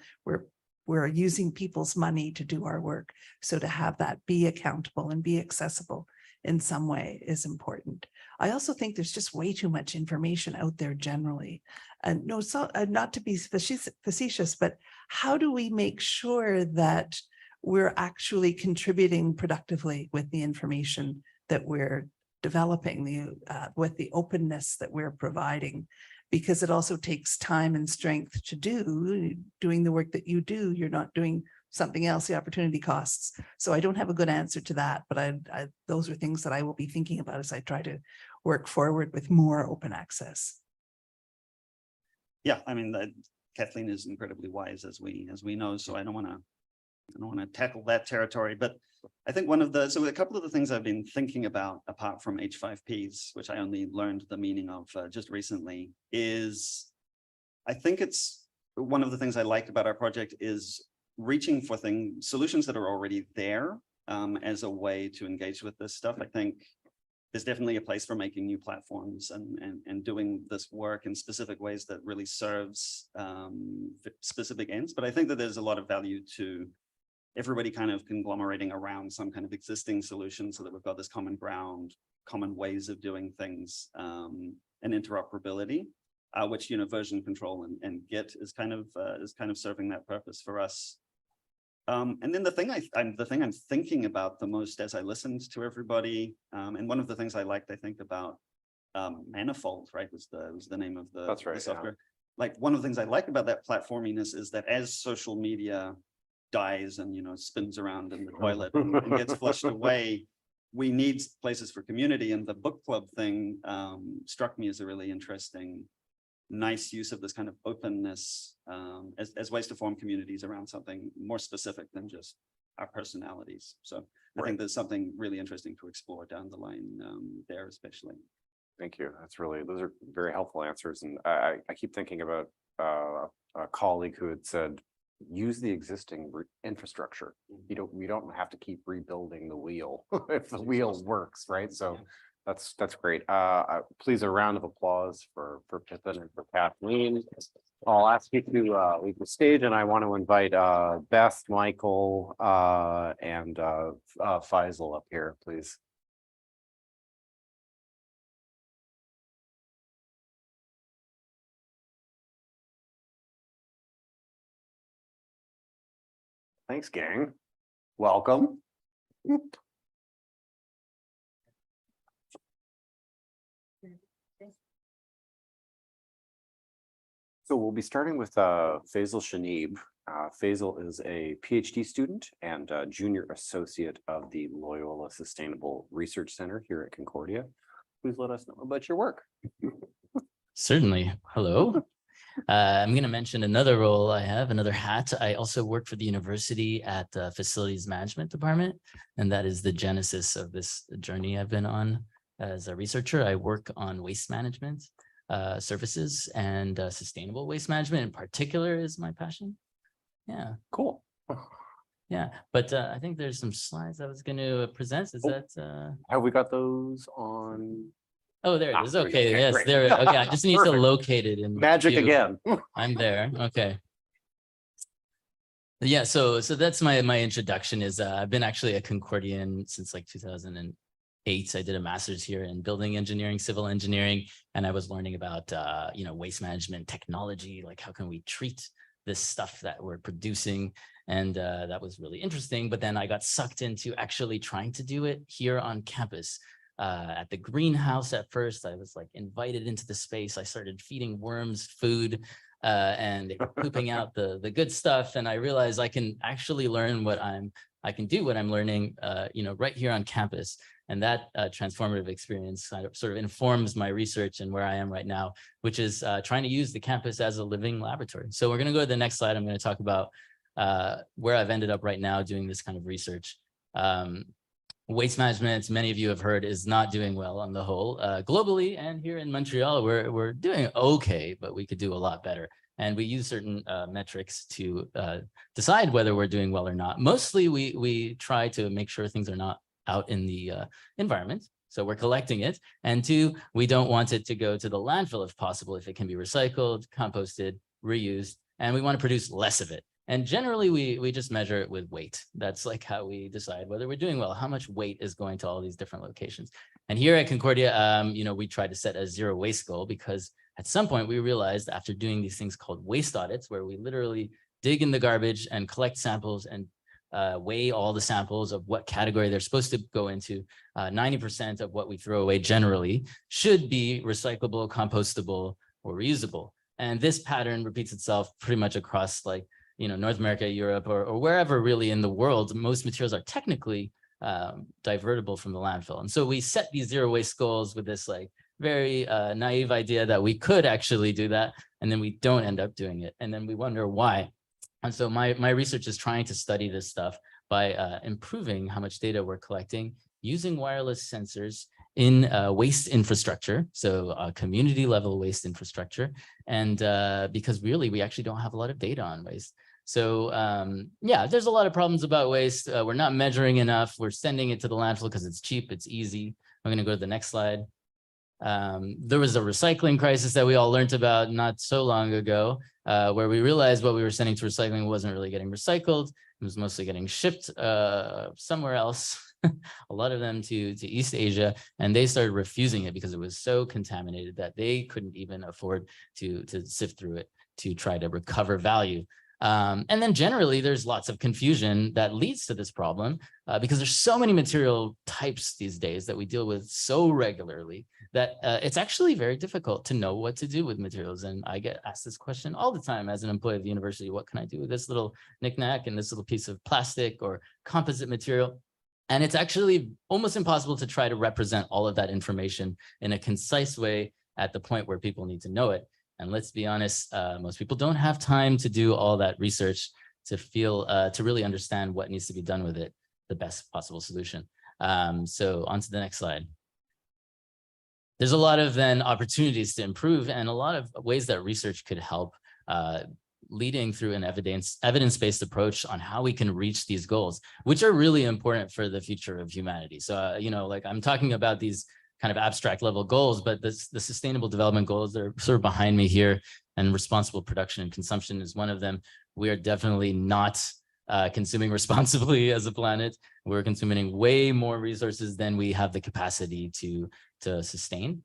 We're using people's money to do our work. So to have that be accountable and be accessible in some way is important. I also think there's just way too much information out there generally. And no, so not to be facetious, but how do we make sure that we're actually contributing productively with the information that we're developing with the openness that we're providing, because it also takes time and strength to doing the work that you do. You're not doing something else, the opportunity costs. So I don't have a good answer to that, but those are things that I will be thinking about as I try to work forward with more open access. Yeah, I mean, Kathleen is incredibly wise, as we know, so I don't want to tackle that territory, but I think so a couple of the things I've been thinking about, apart from H5Ps, which I only learned the meaning of just recently, is I think it's one of the things I like about our project is reaching for solutions that are already there as a way to engage with this stuff. I think there's definitely a place for making new platforms and doing this work in specific ways that really serves specific ends. But I think that there's a lot of value to everybody kind of conglomerating around some kind of existing solution so that we've got this common ground, common ways of doing things, and interoperability, which, version control and Git is kind of serving that purpose for us. And then the thing I'm thinking about the most as I listened to everybody, and one of the things I liked, I think, about Manifold, right, was the name of the, That's right, the software. Like, one of the things I like about that platforminess is that as social media dies and spins around in the toilet and gets flushed away, we need places for community. And the book club thing struck me as a really interesting, nice use of this kind of openness as ways to form communities around something more specific than just our personalities. So I think there's something really interesting to explore down the line there, especially. Thank you. Those are very helpful answers. And I keep thinking about a colleague who had said, use the existing infrastructure. We don't have to keep rebuilding the wheel if the wheel works, right? So that's great. Please, a round of applause for Pippin and for Kathleen. I'll ask you to leave the stage, and I want to invite Beth, Michael, and Faisal up here, please. Thanks, gang. Welcome. So we'll be starting with Faisal Shennib. Faisal is a PhD student and junior associate of the Loyola Sustainable Research Center here at Concordia. Please let us know about your work. Certainly. Hello. I'm going to mention another role I have, another hat. I also work for the university at the Facilities Management Department, and that is the genesis of this journey I've been on as a researcher. I work on waste management services, and sustainable waste management in particular is my passion. Yeah. Cool. Yeah, but I think there's some slides I was going to present. Is that? Have we got those on? Oh, there it is. There we go. Okay, yes, Great. there. Okay, I just need to locate it in Magic view. again. I'm there. Okay. Yeah, so that's my introduction. Is I've been actually a Concordian since like 2008. I did a master's here in building engineering, civil engineering, and I was learning about waste management technology, like how can we treat this stuff that we're producing, and that was really interesting. But then I got sucked into actually trying to do it here on campus. At the greenhouse at first, I was like invited into the space. I started feeding worms food and pooping out the good stuff. And I realized I can actually learn I can do what I'm learning, right here on campus. And that transformative experience sort of informs my research and where I am right now, which is trying to use the campus as a living laboratory. So we're going to go to the next slide. I'm going to talk about where I've ended up right now doing this kind of research. Waste management, as many of you have heard, is not doing well on the whole. Globally and here in Montreal, we're doing okay, but we could do a lot better. And we use certain metrics to decide whether we're doing well or not. Mostly, we try to make sure things are not out in the environment. So we're collecting it. And two, we don't want it to go to the landfill if possible, if it can be recycled, composted, reused, and we want to produce less of it. And generally, we just measure it with weight. That's like how we decide whether we're doing well, how much weight is going to all these different locations. And here at Concordia, we try to set a zero waste goal because at some point we realized after doing these things called waste audits, where we literally dig in the garbage and collect samples and weigh all the samples of what category they're supposed to go into. 90% of what we throw away generally should be recyclable, compostable, or reusable. And this pattern repeats itself pretty much across like, North America, Europe, or wherever really in the world. Most materials are technically divertible from the landfill. And so we set these zero waste goals with this like very naive idea that we could actually do that. And then we don't end up doing it. And then we wonder why. And so my research is trying to study this stuff by improving how much data we're collecting using wireless sensors in waste infrastructure, so community level waste infrastructure. And because really, we actually don't have a lot of data on waste. So yeah, there's a lot of problems about waste. We're not measuring enough. We're sending it to the landfill because it's cheap, it's easy. I'm gonna go to the next slide. There was a recycling crisis that we all learned about not so long ago, where we realized what we were sending to recycling wasn't really getting recycled. It was mostly getting shipped somewhere else, a lot of them to East Asia, and they started refusing it because it was so contaminated that they couldn't even afford to sift through it to try to recover value. And then generally, there's lots of confusion that leads to this problem because there's so many material types these days that we deal with so regularly that it's actually very difficult to know what to do with materials. And I get asked this question all the time as an employee of the university: what can I do with this little knickknack and this little piece of plastic or composite material? And it's actually almost impossible to try to represent all of that information in a concise way at the point where people need to know it. And let's be honest, most people don't have time to do all that research to really understand what needs to be done with it, the best possible solution. So on to the next slide. There's a lot of then opportunities to improve and a lot of ways that research could help, leading through an evidence-based approach on how we can reach these goals, which are really important for the future of humanity. So, like I'm talking about these kind of abstract level goals, but the sustainable development goals that are sort of behind me here, and responsible production and consumption is one of them. We are definitely not consuming responsibly as a planet. We're consuming way more resources than we have the capacity to sustain.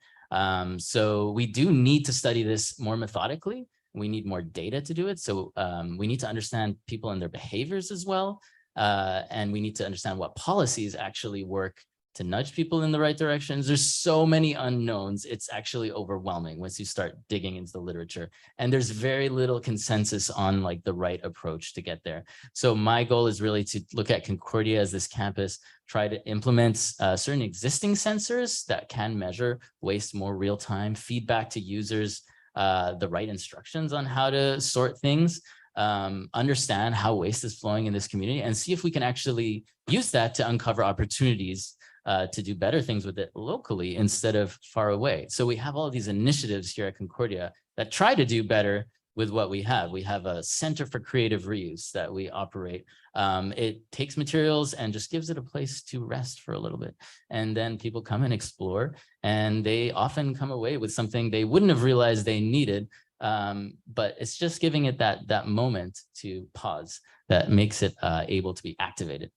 So we do need to study this more methodically. We need more data to do it. So we need to understand people and their behaviors as well. And we need to understand what policies actually work to nudge people in the right directions. There's so many unknowns. It's actually overwhelming once you start digging into the literature. And there's very little consensus on like the right approach to get there. So my goal is really to look at Concordia as this campus, try to implement certain existing sensors that can measure waste more real time, feedback to users, the right instructions on how to sort things, understand how waste is flowing in this community, and see if we can actually use that to uncover opportunities to do better things with it locally instead of far away. So we have all of these initiatives here at Concordia that try to do better with what we have. We have a Center for Creative Reuse that we operate. It takes materials and just gives it a place to rest for a little bit. And then people come and explore, and they often come away with something they wouldn't have realized they needed. But it's just giving it that moment to pause that makes it able to be activated.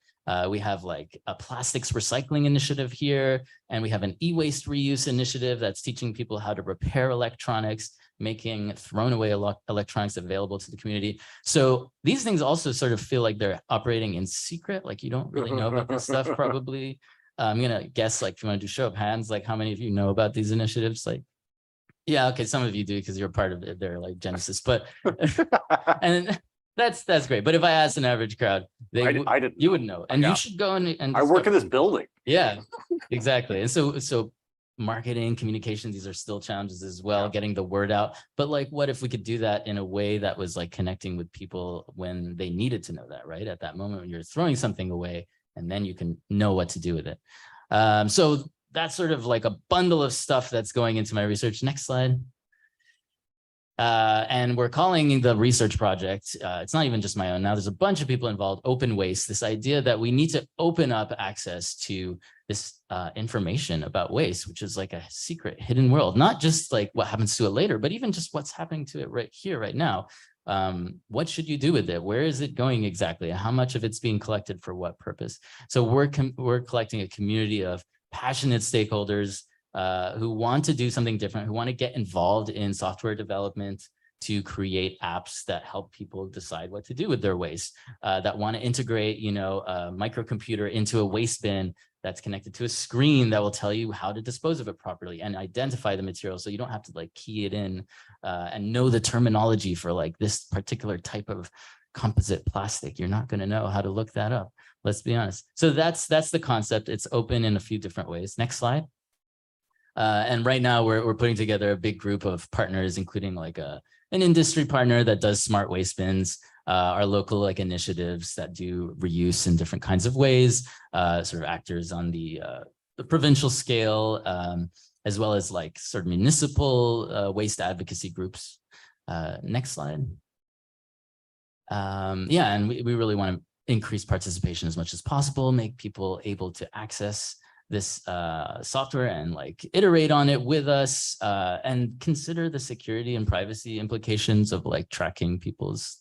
We have like a plastics recycling initiative here, and we have an e-waste reuse initiative that's teaching people how to repair electronics, making thrown away electronics available to the community. So these things also sort of feel like they're operating in secret, like you don't really know about this stuff probably. I'm gonna guess, like, if you want to do show of hands, like how many of you know about these initiatives? Like, yeah, okay, some of you do because you're part of it. They're like Genesis, but and that's great. But if I asked an average crowd, you would know, and you should go and I work in this building. Yeah, exactly. And so marketing, communication, these are still challenges as well, getting the word out. But like, what if we could do that in a way that was like connecting with people when they needed to know that, right? At that moment when you're throwing something away, and then you can know what to do with it. So that's sort of like a bundle of stuff that's going into my research. Next slide. And we're calling the research project, it's not even just my own now, there's a bunch of people involved, Open Waste, this idea that we need to open up access to this information about waste, which is like a secret hidden world, not just like what happens to it later, but even just what's happening to it right here, right now. What should you do with it? Where is it going exactly? How much of it's being collected for what purpose? So we're collecting a community of passionate stakeholders who want to do something different, who want to get involved in software development, to create apps that help people decide what to do with their waste, that want to integrate, you know, a microcomputer into a waste bin that's connected to a screen that will tell you how to dispose of it properly and identify the material. So you don't have to like key it in and know the terminology for like this particular type of composite plastic. You're not going to know how to look that up. Let's be honest. So that's the concept. It's open in a few different ways. Next slide. And right now we're putting together a big group of partners, including like an industry partner that does smart waste bins, our local like initiatives that do reuse in different kinds of ways, sort of actors on the provincial scale, as well as like sort of municipal waste advocacy groups. Next slide. Yeah, and we really want to increase participation as much as possible, make people able to access this software and like iterate on it with us, and consider the security and privacy implications of like tracking people's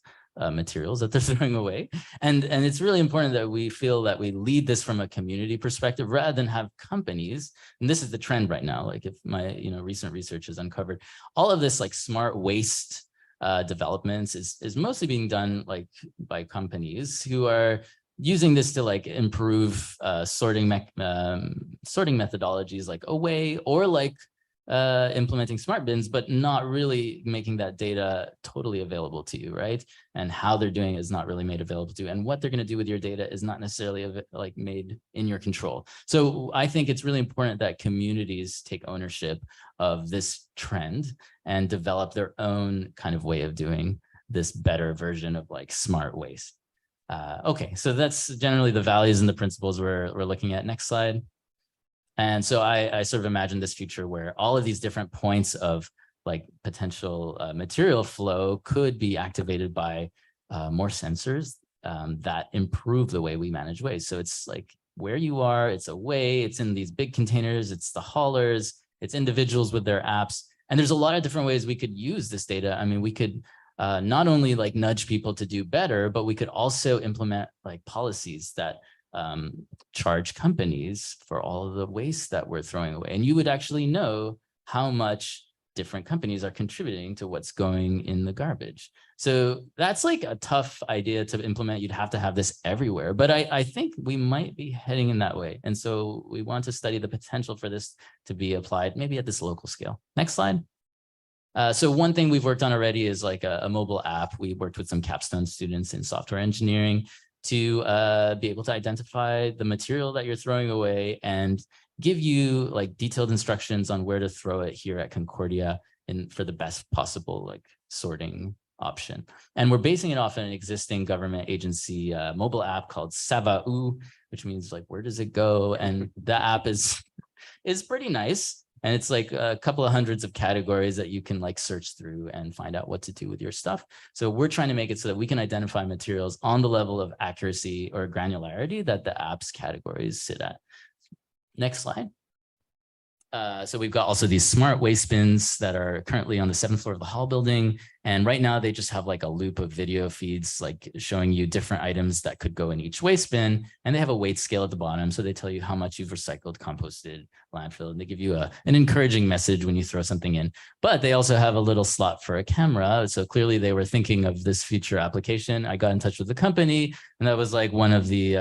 materials that they're throwing away. And it's really important that we feel that we lead this from a community perspective rather than have companies. And this is the trend right now. Like if my, you know, recent research has uncovered all of this like smart waste developments is mostly being done like by companies who are using this to like improve sorting methodologies like away, or like implementing smart bins, but not really making that data totally available to you, right? And how they're doing it is not really made available to you, and what they're going to do with your data is not necessarily like made in your control. So I think it's really important that communities take ownership of this trend and develop their own kind of way of doing this better version of like smart waste. Okay, so that's generally the values and the principles we're looking at. Next slide. And so I sort of imagine this future where all of these different points of like potential material flow could be activated by more sensors that improve the way we manage waste. So it's like where you are, it's away, it's in these big containers, it's the haulers, it's individuals with their apps. And there's a lot of different ways we could use this data. I mean, we could not only like nudge people to do better, but we could also implement like policies that charge companies for all of the waste that we're throwing away. And you would actually know how much different companies are contributing to what's going in the garbage. So that's like a tough idea to implement. You'd have to have this everywhere, but I think we might be heading in that way. And so we want to study the potential for this to be applied maybe at this local scale. Next slide. So one thing we've worked on already is like a mobile app. We worked with some capstone students in software engineering to be able to identify the material that you're throwing away and give you like detailed instructions on where to throw it here at Concordia and for the best possible like sorting option. And we're basing it off an existing government agency mobile app called Sava'u, which means like, where does it go? And the app is pretty nice. And it's like a couple of hundreds of categories that you can like search through and find out what to do with your stuff. So we're trying to make it so that we can identify materials on the level of accuracy or granularity that the app's categories sit at. Next slide. So we've got also these smart waste bins that are currently on the 7th floor of the hall building. And right now they just have like a loop of video feeds, like showing you different items that could go in each waste bin. And they have a weight scale at the bottom. So they tell you how much you've recycled, composted, landfilled, and they give you an encouraging message when you throw something in. But they also have a little slot for a camera. So clearly they were thinking of this future application. I got in touch with the company, and that was like one of the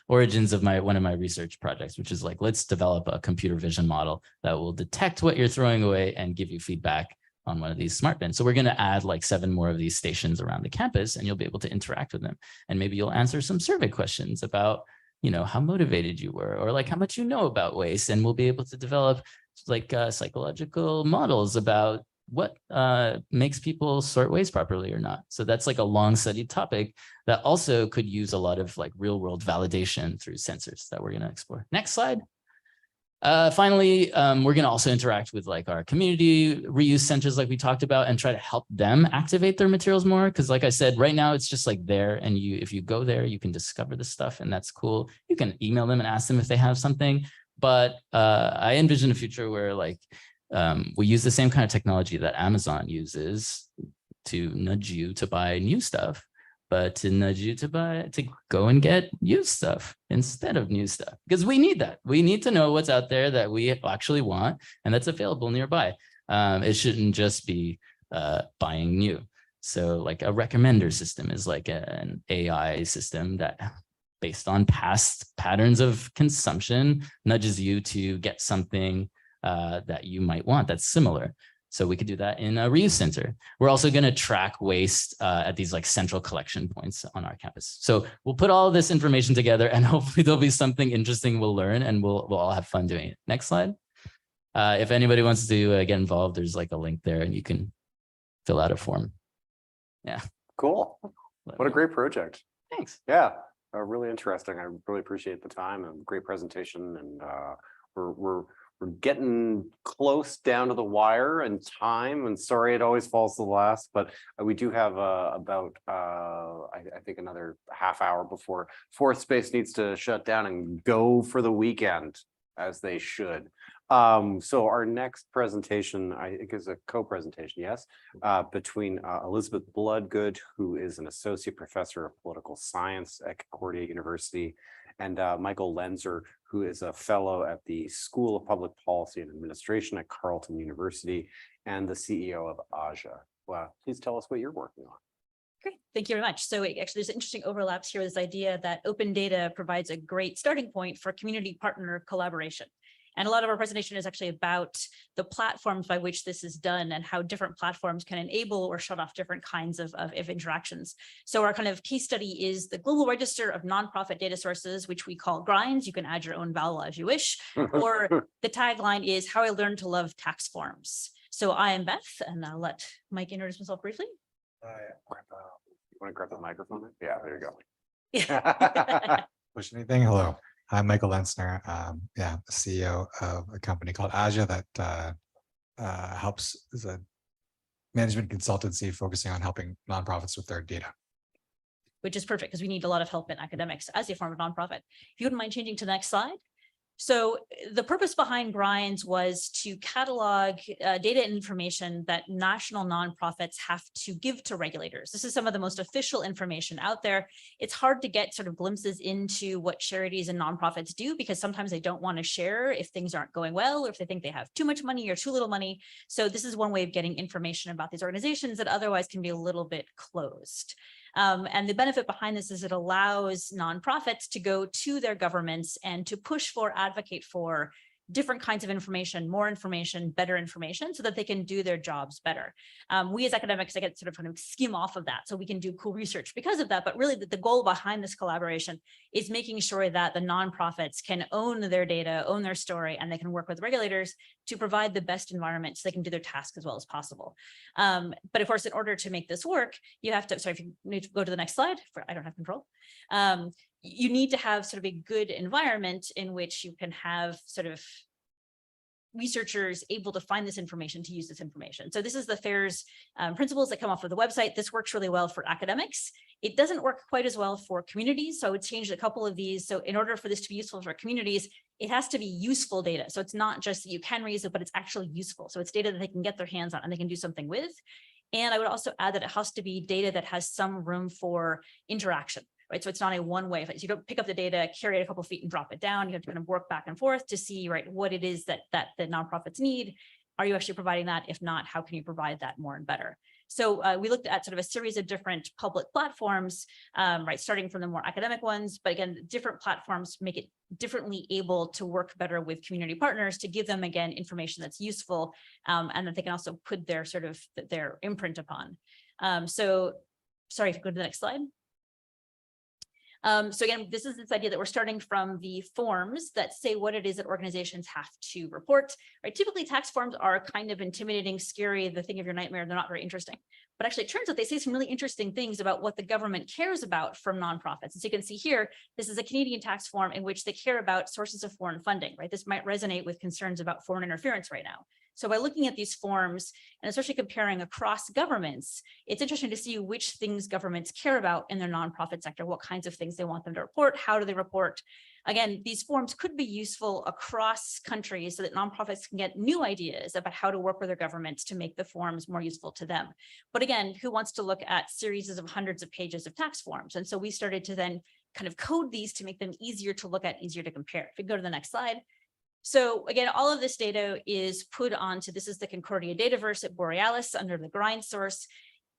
origins of one of my research projects, which is like, let's develop a computer vision model that will detect what you're throwing away and give you feedback on one of these smart bins. So we're going to add like 7 more of these stations around the campus, and you'll be able to interact with them. And maybe you'll answer some survey questions about, how motivated you were, or like how much you know about waste. And we'll be able to develop like psychological models about what makes people sort waste properly or not. So that's like a long studied topic that also could use a lot of like real world validation through sensors that we're going to explore. Next slide. Finally, we're going to also interact with like our community reuse centers like we talked about, and try to help them activate their materials more. Because like I said, right now it's just like there, and if you go there, you can discover the stuff, and that's cool. You can email them and ask them if they have something. But I envision a future where like we use the same kind of technology that Amazon uses to nudge you to buy new stuff, but to nudge you to go and get used stuff instead of new stuff, because we need that. We need to know what's out there that we actually want and that's available nearby. It shouldn't just be buying new. So like a recommender system is like an AI system that based on past patterns of consumption nudges you to get something that you might want that's similar. So we could do that in a reuse center. We're also going to track waste at these like central collection points on our campus. So we'll put all this information together and hopefully there'll be something interesting we'll learn and we'll all have fun doing it. Next slide. If anybody wants to get involved, there's like a link there and you can fill out a form. Yeah. Cool. What a great project. Thanks. Yeah, really interesting. I really appreciate the time and great presentation. And we're getting close down to the wire and time. And sorry, it always falls to the last, but we do have about I think another half hour before Fourth Space needs to shut down and go for the weekend, as they should. So our next presentation, I think, is a co-presentation, yes, between Elizabeth Bloodgood, who is an associate professor of political science at Concordia University, and Michael Lenczner, who is a fellow at the School of Public Policy and Administration at Carleton University, and the CEO of Ajah. Well, please tell us what you're working on. Great, thank you very much. So actually there's interesting overlaps here, this idea that open data provides a great starting point for community partner collaboration. And a lot of our presentation is actually about the platforms by which this is done and how different platforms can enable or shut off different kinds of interactions. So our kind of case study is the Global Register of Nonprofit Data Sources, which we call GRINDS. You can add your own vowel as you wish. Or the tagline is How I Learned to Love Tax Forms. So I am Beth, and I'll let Mike introduce himself briefly. You want to grab the microphone? Yeah, there you go. Yeah. Push anything? Hello, I'm Michael Lenczner. Yeah, CEO of a company called Ajah that helps as a management consultancy focusing on helping nonprofits with their data. Which is perfect because we need a lot of help in academics as a form of nonprofit. If you wouldn't mind changing to the next slide. So the purpose behind GRINDS was to catalog data and information that national nonprofits have to give to regulators. This is some of the most official information out there. It's hard to get sort of glimpses into what charities and nonprofits do because sometimes they don't want to share if things aren't going well or if they think they have too much money or too little money. So this is one way of getting information about these organizations that otherwise can be a little bit closed. And the benefit behind this is it allows nonprofits to go to their governments and to push for, advocate for different kinds of information, more information, better information, so that they can do their jobs better. We as academics, I get sort of kind of skim off of that so we can do cool research because of that. But really the goal behind this collaboration is making sure that the nonprofits can own their data, own their story, and they can work with regulators to provide the best environment so they can do their task as well as possible. But of course, in order to make this work, you have to, sorry, if you need to go to the next slide, I don't have control. You need to have sort of a good environment in which you can have sort of researchers able to find this information, to use this information. So this is the FAIR's principles that come off of the website. This works really well for academics. It doesn't work quite as well for communities. So I would change a couple of these. So in order for this to be useful for communities, it has to be useful data. So it's not just that you can reuse it, but it's actually useful. So it's data that they can get their hands on and they can do something with. And I would also add that it has to be data that has some room for interaction. Right, so it's not a one way. You don't pick up the data, carry it a couple of feet and drop it down. You have to kind of work back and forth to see, right, what it is that the nonprofits need. Are you actually providing that? If not, how can you provide that more and better? So we looked at sort of a series of different public platforms, right, starting from the more academic ones, but again, different platforms make it differently able to work better with community partners to give them, again, information that's useful and that they can also put their sort of their imprint upon. So sorry, if you go to the next slide. So again, this is this idea that we're starting from the forms that say what it is that organizations have to report, right? Typically tax forms are kind of intimidating, scary, the thing of your nightmare. They're not very interesting, but actually it turns out they say some really interesting things about what the government cares about from nonprofits. As you can see here, this is a Canadian tax form in which they care about sources of foreign funding, right? This might resonate with concerns about foreign interference right now. So by looking at these forms and especially comparing across governments, it's interesting to see which things governments care about in their nonprofit sector, what kinds of things they want them to report, how do they report. Again, these forms could be useful across countries so that nonprofits can get new ideas about how to work with their governments to make the forms more useful to them. But again, who wants to look at series of hundreds of pages of tax forms? And so we started to then kind of code these to make them easier to look at, easier to compare. If we go to the next slide. So again, all of this data is put onto, this is the Concordia Dataverse at Borealis under the grind source.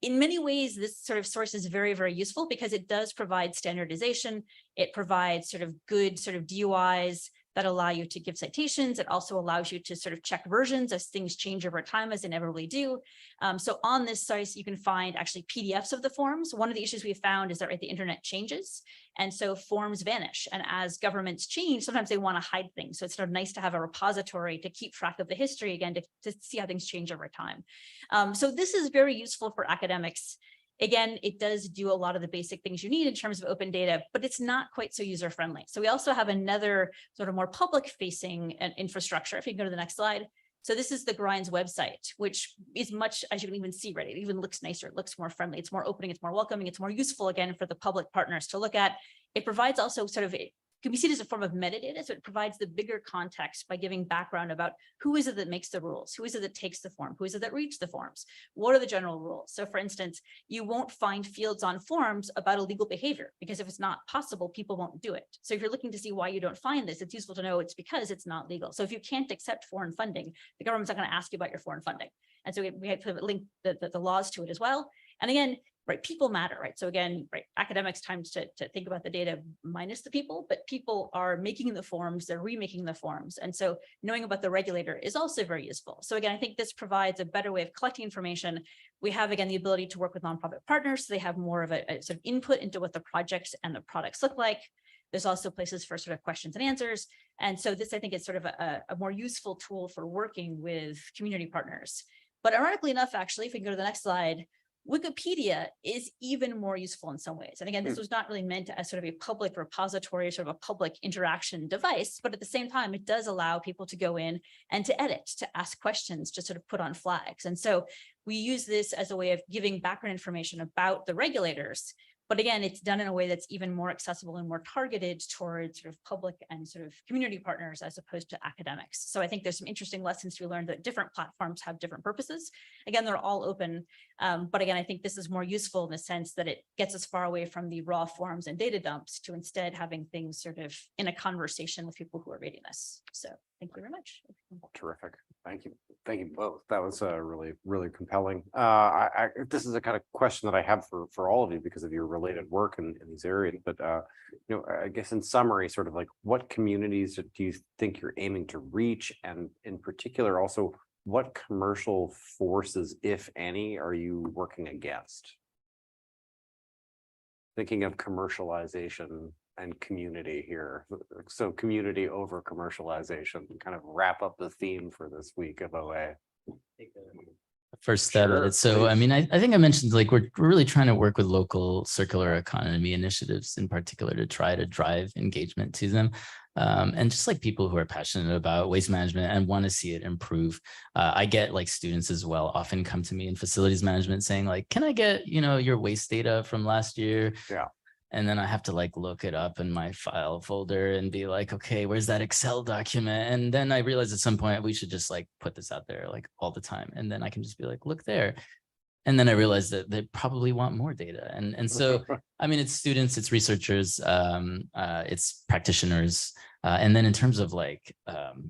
In many ways, this sort of source is very, very useful because it does provide standardization. It provides sort of good sort of DOIs that allow you to give citations. It also allows you to sort of check versions as things change over time, as they inevitably do. So on this site, you can find actually PDFs of the forms. One of the issues we found is that the internet changes. And so forms vanish. And as governments change, sometimes they want to hide things. So it's sort of nice to have a repository to keep track of the history, again, to see how things change over time. So this is very useful for academics. Again, it does do a lot of the basic things you need in terms of open data, but it's not quite so user-friendly. So we also have another sort of more public-facing infrastructure. If you can go to the next slide. So this is the Grind's website, which is much, as you can even see, right? It even looks nicer. It looks more friendly. It's more opening. It's more welcoming. It's more useful, again, for the public partners to look at. It provides also sort of, it can be seen as a form of metadata. So it provides the bigger context by giving background about who is it that makes the rules? Who is it that takes the form? Who is it that reads the forms? What are the general rules? So for instance, you won't find fields on forms about illegal behavior because if it's not possible, people won't do it. So if you're looking to see why you don't find this, it's useful to know it's because it's not legal. So if you can't accept foreign funding, the government's not going to ask you about your foreign funding. And so we have to link the laws to it as well. And again, right, people matter, right? So again, right, academics times to think about the data minus the people, but people are making the forms, they're remaking the forms. And so knowing about the regulator is also very useful. So again, I think this provides a better way of collecting information. We have, again, the ability to work with nonprofit partners. So they have more of a sort of input into what the projects and the products look like. There's also places for sort of questions and answers. And so this, I think, is sort of a more useful tool for working with community partners. But ironically enough, actually, if we can go to the next slide, Wikipedia is even more useful in some ways. And again, this was not really meant as sort of a public repository, sort of a public interaction device, but at the same time, it does allow people to go in and to edit, to ask questions, to sort of put on flags. And so we use this as a way of giving background information about the regulators. But again, it's done in a way that's even more accessible and more targeted towards sort of public and sort of community partners as opposed to academics. So I think there's some interesting lessons to be learned that different platforms have different purposes. Again, they're all open. But again, I think this is more useful in the sense that it gets us far away from the raw forms and data dumps to instead having things sort of in a conversation with people who are reading this. So thank you very much. Terrific. Thank you. Thank you both. That was really, really compelling. This is a kind of question that I have for all of you because of your related work in these areas. But you know, I guess in summary, sort of like what communities do you think you're aiming to reach, and in particular, also what commercial forces, if any, are you working against? Thinking of commercialization and community here. So community over commercialization, kind of wrap up the theme for this week of OA. First stab at it. So, I mean, I think I mentioned like we're really trying to work with local circular economy initiatives in particular to try to drive engagement to them. And just like people who are passionate about waste management and want to see it improve. I get like students as well often come to me in facilities management saying like, can I get, you know, your waste data from last year? Yeah. And then I have to like look it up in my file folder and be like, okay, where's that Excel document? And then I realized at some point we should just like put this out there like all the time. And then I can just be like, look there. And then I realized that they probably want more data. And so, I mean, it's students, it's researchers, it's practitioners. And then in terms of like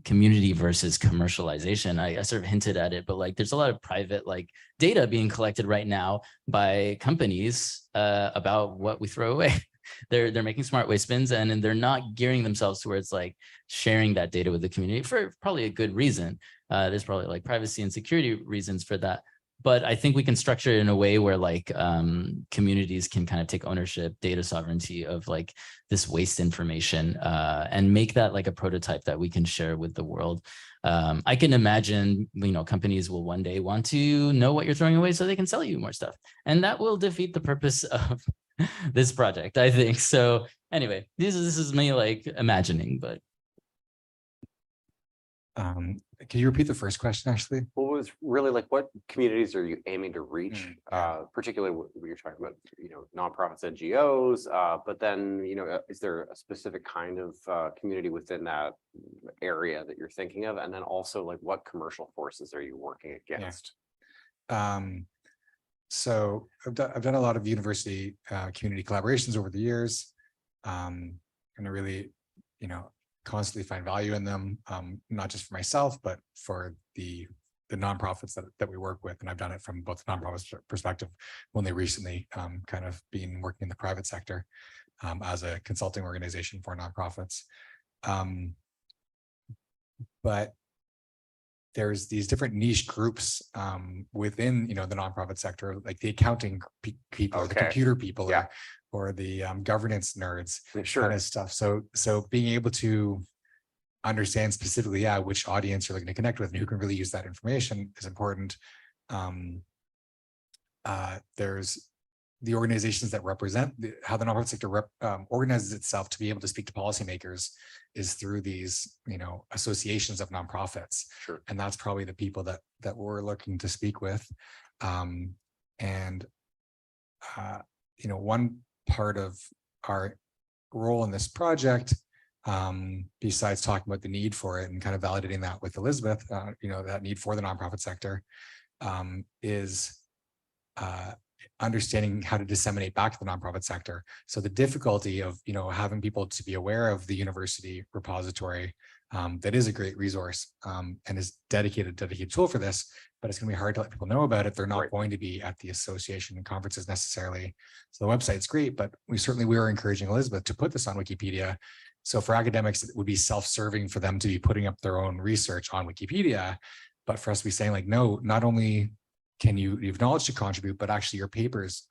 community versus commercialization, I sort of hinted at it, but like there's a lot of private like data being collected right now by companies about what we throw away. They're making smart waste bins and they're not gearing themselves towards like sharing that data with the community for probably a good reason. There's probably like privacy and security reasons for that. But I think we can structure it in a way where like communities can kind of take ownership, data sovereignty of like this waste information and make that like a prototype that we can share with the world. I can imagine, you know, companies will one day want to know what you're throwing away so they can sell you more stuff. And that will defeat the purpose of this project, I think. So anyway, this is me like imagining, but. Can you repeat the first question, actually? Well, it was really like, what communities are you aiming to reach? Particularly what you're talking about, you know, nonprofits, NGOs, but then, you know, is there a specific kind of community within that area that you're thinking of? And then also like, what commercial forces are you working against? So I've done a lot of university community collaborations over the years, and I really, you know, constantly find value in them, not just for myself, but for the nonprofits that we work with. And I've done it from both the nonprofits perspective, only recently kind of been working in the private sector as a consulting organization for nonprofits. But there's these different niche groups within, the nonprofit sector, like the accounting people, or the computer people, or the governance nerds, kind of stuff. So being able to understand specifically, which audience you're looking to connect with and who can really use that information is important. There's the organizations that represent how the nonprofit sector organizes itself to be able to speak to policymakers is through these, associations of nonprofits. Sure. And that's probably the people that we're looking to speak with. One part of our role in this project, besides talking about the need for it and kind of validating that with Elizabeth, that need for the nonprofit sector, is understanding how to disseminate back to the nonprofit sector. So the difficulty of, having people to be aware of the university repository, that is a great resource and is dedicated tool for this, but it's going to be hard to let people know about it. They're not going to be at the association and conferences necessarily. So the website's great, but we were encouraging Elizabeth to put this on Wikipedia. So for academics, it would be self-serving for them to be putting up their own research on Wikipedia, but for us to be saying like, no, not only can you have knowledge to contribute, but actually your papers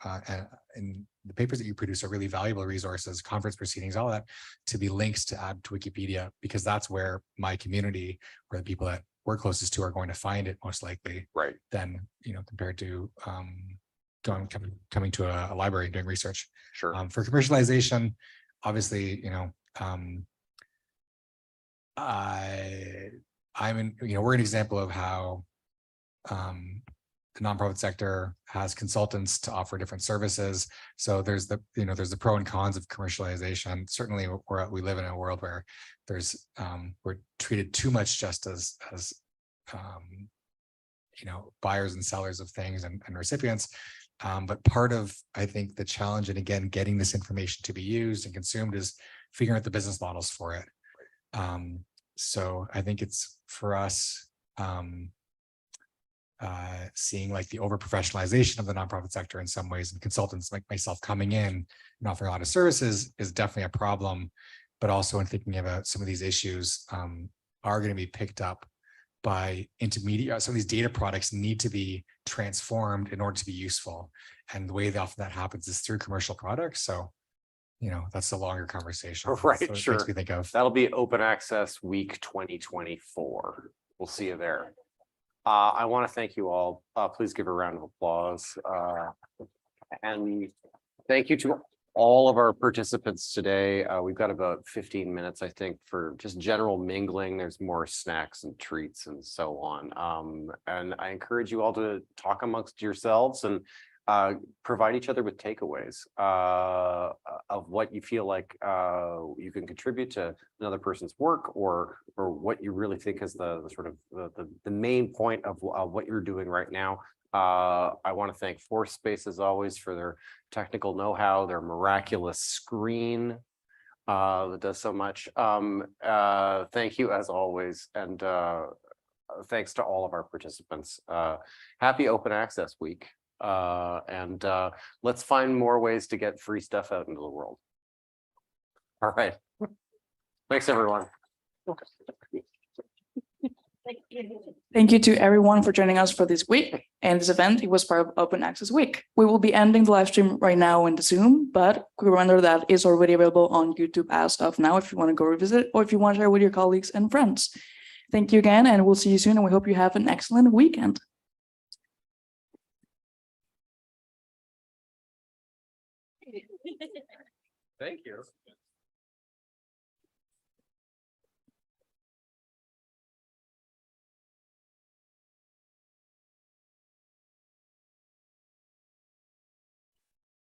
and the papers that you produce are really valuable resources, conference proceedings, all that, to be links to add to Wikipedia, because that's where my community or the people that we're closest to are going to find it most likely. Right. Then, compared to coming to a library and doing research. Sure. For commercialization, obviously, we're an example of how the nonprofit sector has consultants to offer different services. So there's the pro and cons of commercialization. Certainly we live in a world where we're treated too much just as buyers and sellers of things and recipients. But part of, I think, the challenge, and again, getting this information to be used and consumed, is figuring out the business models for it. So I think it's for us, seeing like the over professionalization of the nonprofit sector in some ways, and consultants like myself coming in and offering a lot of services is definitely a problem, but also in thinking about some of these issues are going to be picked up by intermediate. Some of these data products need to be transformed in order to be useful, and the way that often that happens is through commercial products. So that's a longer conversation. Right, so sure. Makes me think of. That'll be Open Access Week 2024. We'll see you there. I want to thank you all. Please give a round of applause. And thank you to all of our participants today. We've got about 15 minutes, I think, for just general mingling. There's more snacks and treats and so on. And I encourage you all to talk amongst yourselves and provide each other with takeaways of what you feel like you can contribute to another person's work, or what you really think is the sort of the main point of what you're doing right now. I want to thank Force Space as always for their technical know-how, their miraculous screen that does so much. Thank you as always, and thanks to all of our participants. Happy Open Access Week. And let's find more ways to get free stuff out into the world. All right. Thanks, everyone. Thank you to everyone for joining us for this week and this event. It was part of Open Access Week. We will be ending the live stream right now in the Zoom, but reminder that is already available on YouTube as of now if you want to go revisit, or if you want to share with your colleagues and friends. Thank you again, and we'll see you soon, and we hope you have an excellent weekend. Thank you.